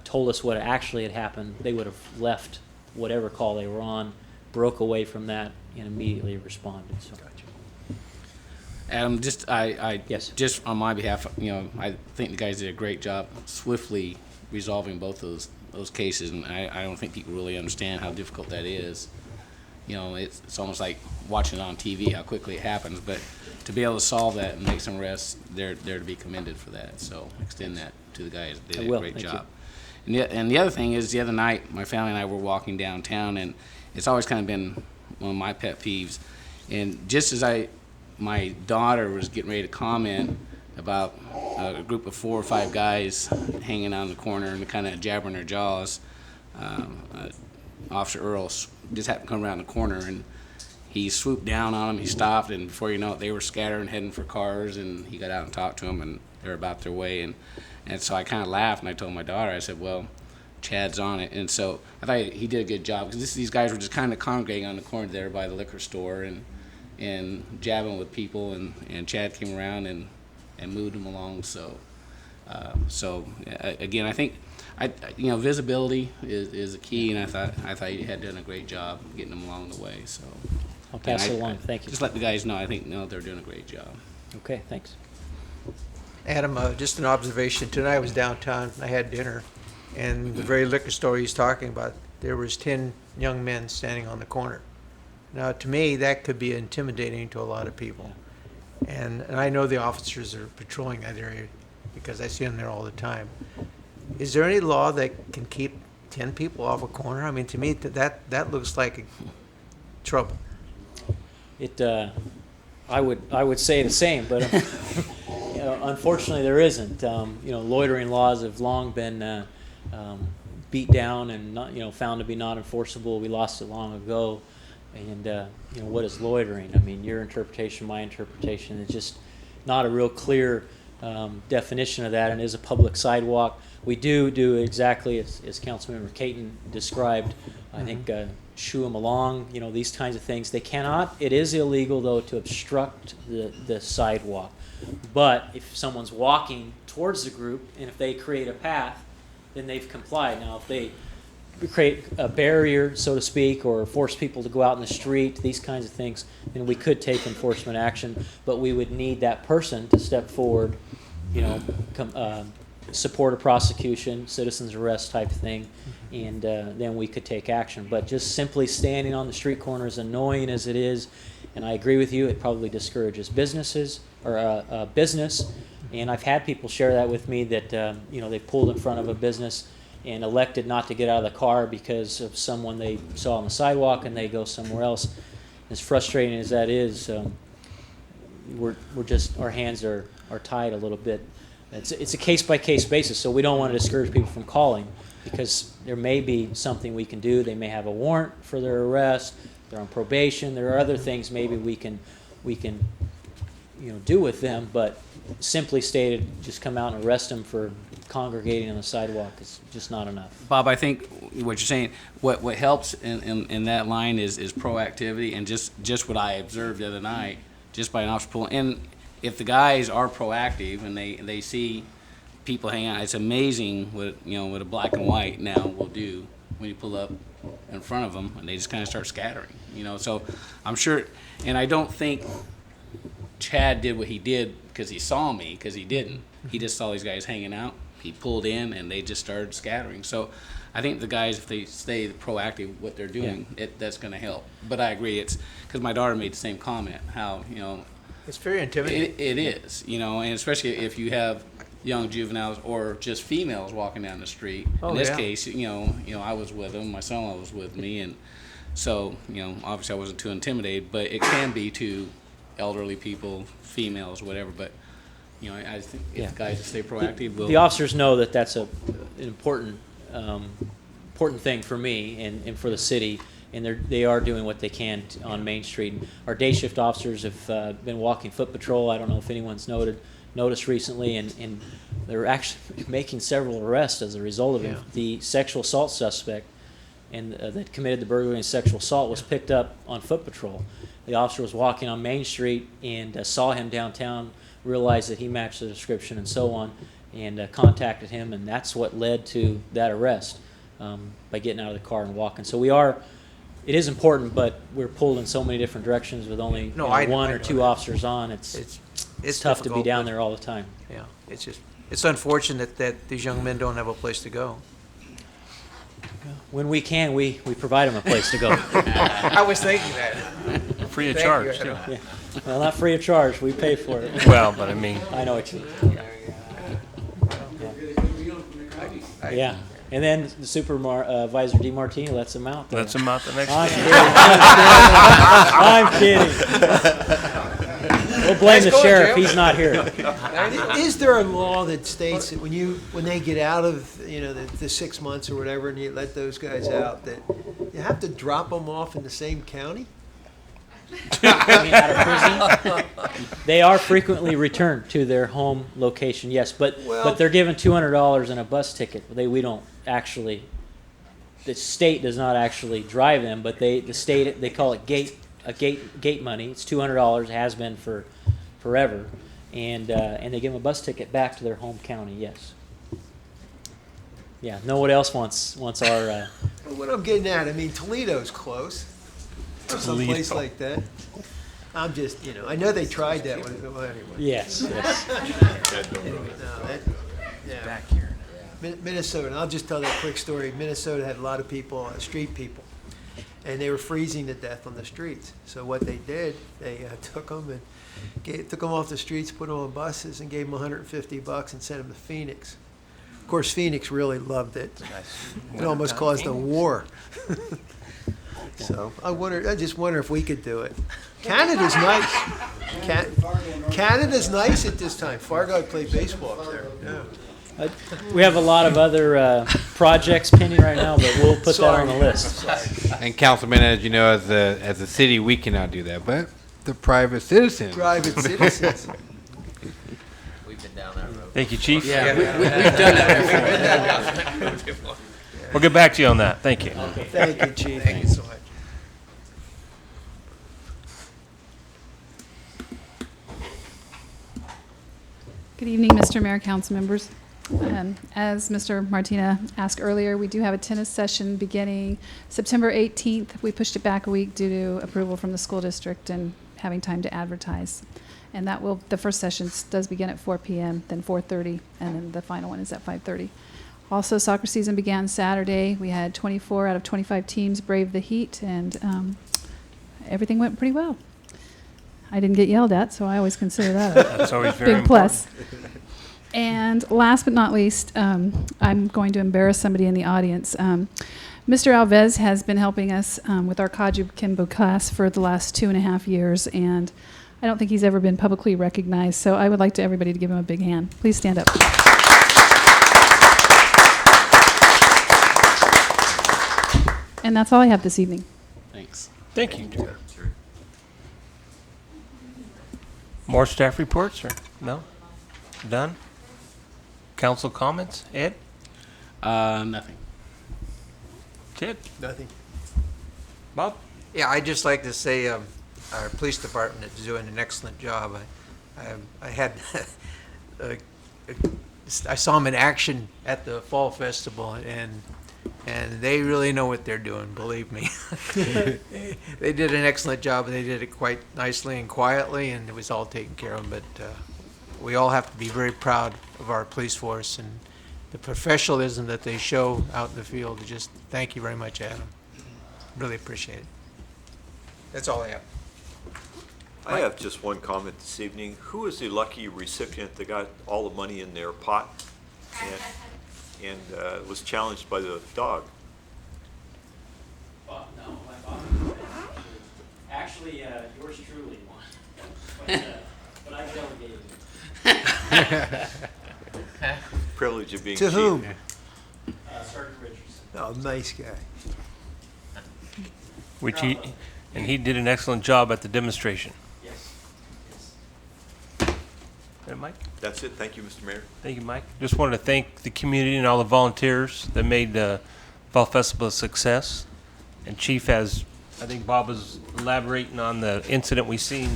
told us what actually had happened, they would have left whatever call they were on, broke away from that, and immediately responded. So. Adam, just Yes. just on my behalf, I think the guys did a great job swiftly resolving both those cases, and I don't think people really understand how difficult that is. It's almost like watching it on TV how quickly it happens, but to be able to solve that and make some arrests, they're to be commended for that. So extend that to the guys. They did a great job. And the other thing is, the other night, my family and I were walking downtown, and it's always kind of been one of my pet peeves. And just as my daughter was getting ready to comment about a group of 4 or 5 guys hanging out in the corner and kind of jabbering their jaws, Officer Earl just happened to come around the corner, and he swooped down on them. He stopped, and before you know it, they were scattering, heading for cars, and he got out and talked to them, and they were about their way. And so I kind of laughed, and I told my daughter, I said, well, Chad's on it. And so I thought he did a good job, because these guys were just kind of congregating on the corner there by the liquor store and jabbing with people, and Chad came around and moved them along. So again, I think visibility is a key, and I thought you had done a great job getting them along the way. So I'll pass it along. Thank you. Just let the guys know. I think they're doing a great job. Okay, thanks. Adam, just an observation. Tonight I was downtown, I had dinner, and the very liquor store he's talking about, there was 10 young men standing on the corner. Now, to me, that could be intimidating to a lot of people. And I know the officers are patrolling that area because I see them there all the time. Is there any law that can keep 10 people off a corner? I mean, to me, that looks like trouble. I would say the same, but unfortunately there isn't. Loitering laws have long been beat down and not, found to be not enforceable. We lost it long ago. And what is loitering? I mean, your interpretation, my interpretation, is just not a real clear definition of that, and is a public sidewalk. We do exactly as Councilmember Caton described. I think shoo them along, these kinds of things. They cannot. It is illegal, though, to obstruct the sidewalk. But if someone's walking towards the group, and if they create a path, then they've complied. Now, if they create a barrier, so to speak, or force people to go out in the street, these kinds of things, then we could take enforcement action, but we would need that person to step forward, support a prosecution, citizen's arrest type thing, and then we could take action. But just simply standing on the street corner, as annoying as it is, and I agree with you, it probably discourages business, and I've had people share that with me that they pulled in front of a business and elected not to get out of the car because of someone they saw on the sidewalk, and they go somewhere else. As frustrating as that is, we're just, our hands are tied a little bit. It's a case-by-case basis, so we don't want to discourage people from calling, because there may be something we can do. They may have a warrant for their arrest. They're on probation. There are other things maybe we can do with them, but simply stated, just come out and arrest them for congregating on the sidewalk is just not enough. Bob, I think what you're saying, what helps in that line is proactivity, and just what I observed the other night, just by an officer pulling. And if the guys are proactive and they see people hanging out, it's amazing what what a black and white now will do when you pull up in front of them and they just kind of start scattering. So I'm sure, and I don't think Chad did what he did because he saw me, because he didn't. He just saw these guys hanging out. He pulled in, and they just started scattering. So I think the guys, if they stay proactive, what they're doing, that's going to help. But I agree, it's because my daughter made the same comment, how, it's very intimidating. It is, and especially if you have young juveniles or just females walking down the street. In this case, I was with them, my son-in-law was with me, and so, obviously I wasn't too intimidated, but it can be to elderly people, females, whatever, but I think if guys stay proactive, the officers know that that's an important thing for me and for the city, and they are doing what they can on Main Street. Our day shift officers have been walking foot patrol. I don't know if anyone's noticed recently, and they're actually making several arrests as a result of it. The sexual assault suspect that committed the burglary and sexual assault was picked up on foot patrol. The officer was walking on Main Street and saw him downtown, realized that he matched the description and so on, and contacted him, and that's what led to that arrest by getting out of the car and walking. So it is important, but we're pulled in so many different directions with only one or two officers on. It's tough to be down there all the time. Yeah, it's unfortunate that these young men don't have a place to go. When we can, we provide them a place to go. I was thinking that. Free of Thank charge, you. too. Yeah. Well, not free of charge. We pay for it. Well, but I mean. I know what you mean. Yeah. And then the supervisor DeMartini lets him out. Lets him out the next I'm day. kidding. We'll blame the sheriff. He's not here. Is there a law that states that when they get out of the 6 months or whatever, and you let those guys out, that you have to drop them off in the same county? I mean, out of prison? They are frequently returned to their home location, yes, but they're given $200 and a bus ticket. We don't actually. The state does not actually drive them, but the state, they call it gate money. It's $200. Has been for forever, and they give them a bus ticket back to their home county. Yes. Yeah. No one else wants our. What I'm getting at, I mean, Toledo's close. Someplace like that. I'm just, I know they tried that one. Well, anyway. Yes. Anyway, back here. Minnesota, and I'll just tell that quick story. Minnesota had a lot of people, street people, and they were freezing to death on the streets. So what they did, they took them off the streets, put them on buses, and gave them $150 and sent them to Phoenix. Of course, Phoenix really loved it. It almost caused a war. So I just wonder if we could do it. Canada's nice. Canada's nice at this time. Fargo, I played baseball up there. Yeah. We have a lot of other projects pending right now, but we'll put that on the list. And Councilman, as you know, as a city, we cannot do that, but the private citizens. Private citizens. We've been down that road. Thank you, Chief. Yeah, we've done that before. We'll get back to you on that. Thank you. Okay. Thank you, Chief. Thank you so much. Good evening, Mr. Mayor, council members. As Mr. Martina asked earlier, we do have a tennis session beginning September 18th. We pushed it back a week due to approval from the school district and having time to advertise. And the first session does begin at 4 p.m., then 4:30, and then the final one is at 5:30. Also, soccer season began Saturday. We had 24 out of 25 teams brave the heat, and everything went pretty well. I didn't get yelled at, so I always consider that That's always a very big plus. And last but not least, I'm going to embarrass somebody in the audience. Mr. Alves has been helping us with our Kaju Kimbo class for the last 2.5 years, and I don't think he's ever been publicly recognized, so I would like everybody to give him a big hand. Please stand up. And that's all I have this evening. Thanks. Thank you. More staff reports, or no? Done? Council comments? Ed? Nothing. Ted? Nothing. Bob? Yeah, I'd just like to say our police department is doing an excellent job. I had I saw them in action at the Fall Festival, and they really know what they're doing, believe me. They did an excellent job, and they did it quite nicely and quietly, and it was all taken care of. But we all have to be very proud of our police force and the professionalism that they show out in the field. Just thank you very much, Adam. Really appreciate it. That's all I have. I have just one comment this evening. Who is the lucky recipient that got all the money in their pot and was challenged by the dog? No, my mom. Actually, yours truly won. But I delegated it. Privilege of being To chief. whom? Sergeant Richardson. Oh, nice guy. which he did an excellent job at the demonstration. Mike? That's it. Thank you, Mr. Mayor. Thank you, Mike. Just wanted to thank the community and all the volunteers that made the Fall Festival a success. And Chief has, I think Bob was elaborating on the incident we seen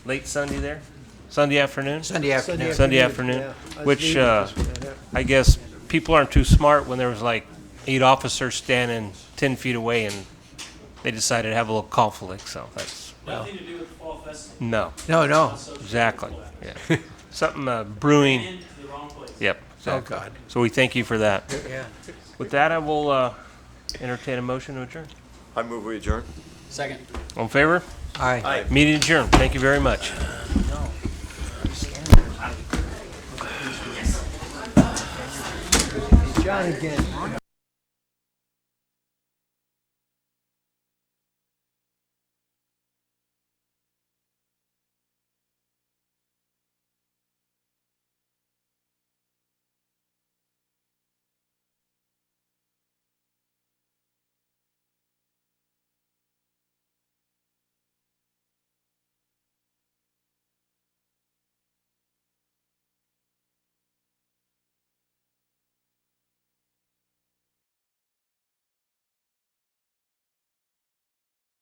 late Sunday there, Sunday afternoon? Sunday afternoon. Sunday afternoon, Yeah, I was which leaving this one, yeah. I guess people aren't too smart when there was like 8 officers standing 10 feet away and they decided to have a little conflict, so that's. Nothing to do with the Fall Festival. No. No. Exactly, yeah. Something brewing. Ran into the wrong place. Yep. Oh, exactly. God. So we thank you for that. Yeah. With that, I will entertain a motion to adjourn. I move we adjourn. Second. All in favor? Aye. Meeting adjourned. Thank you very much. John again.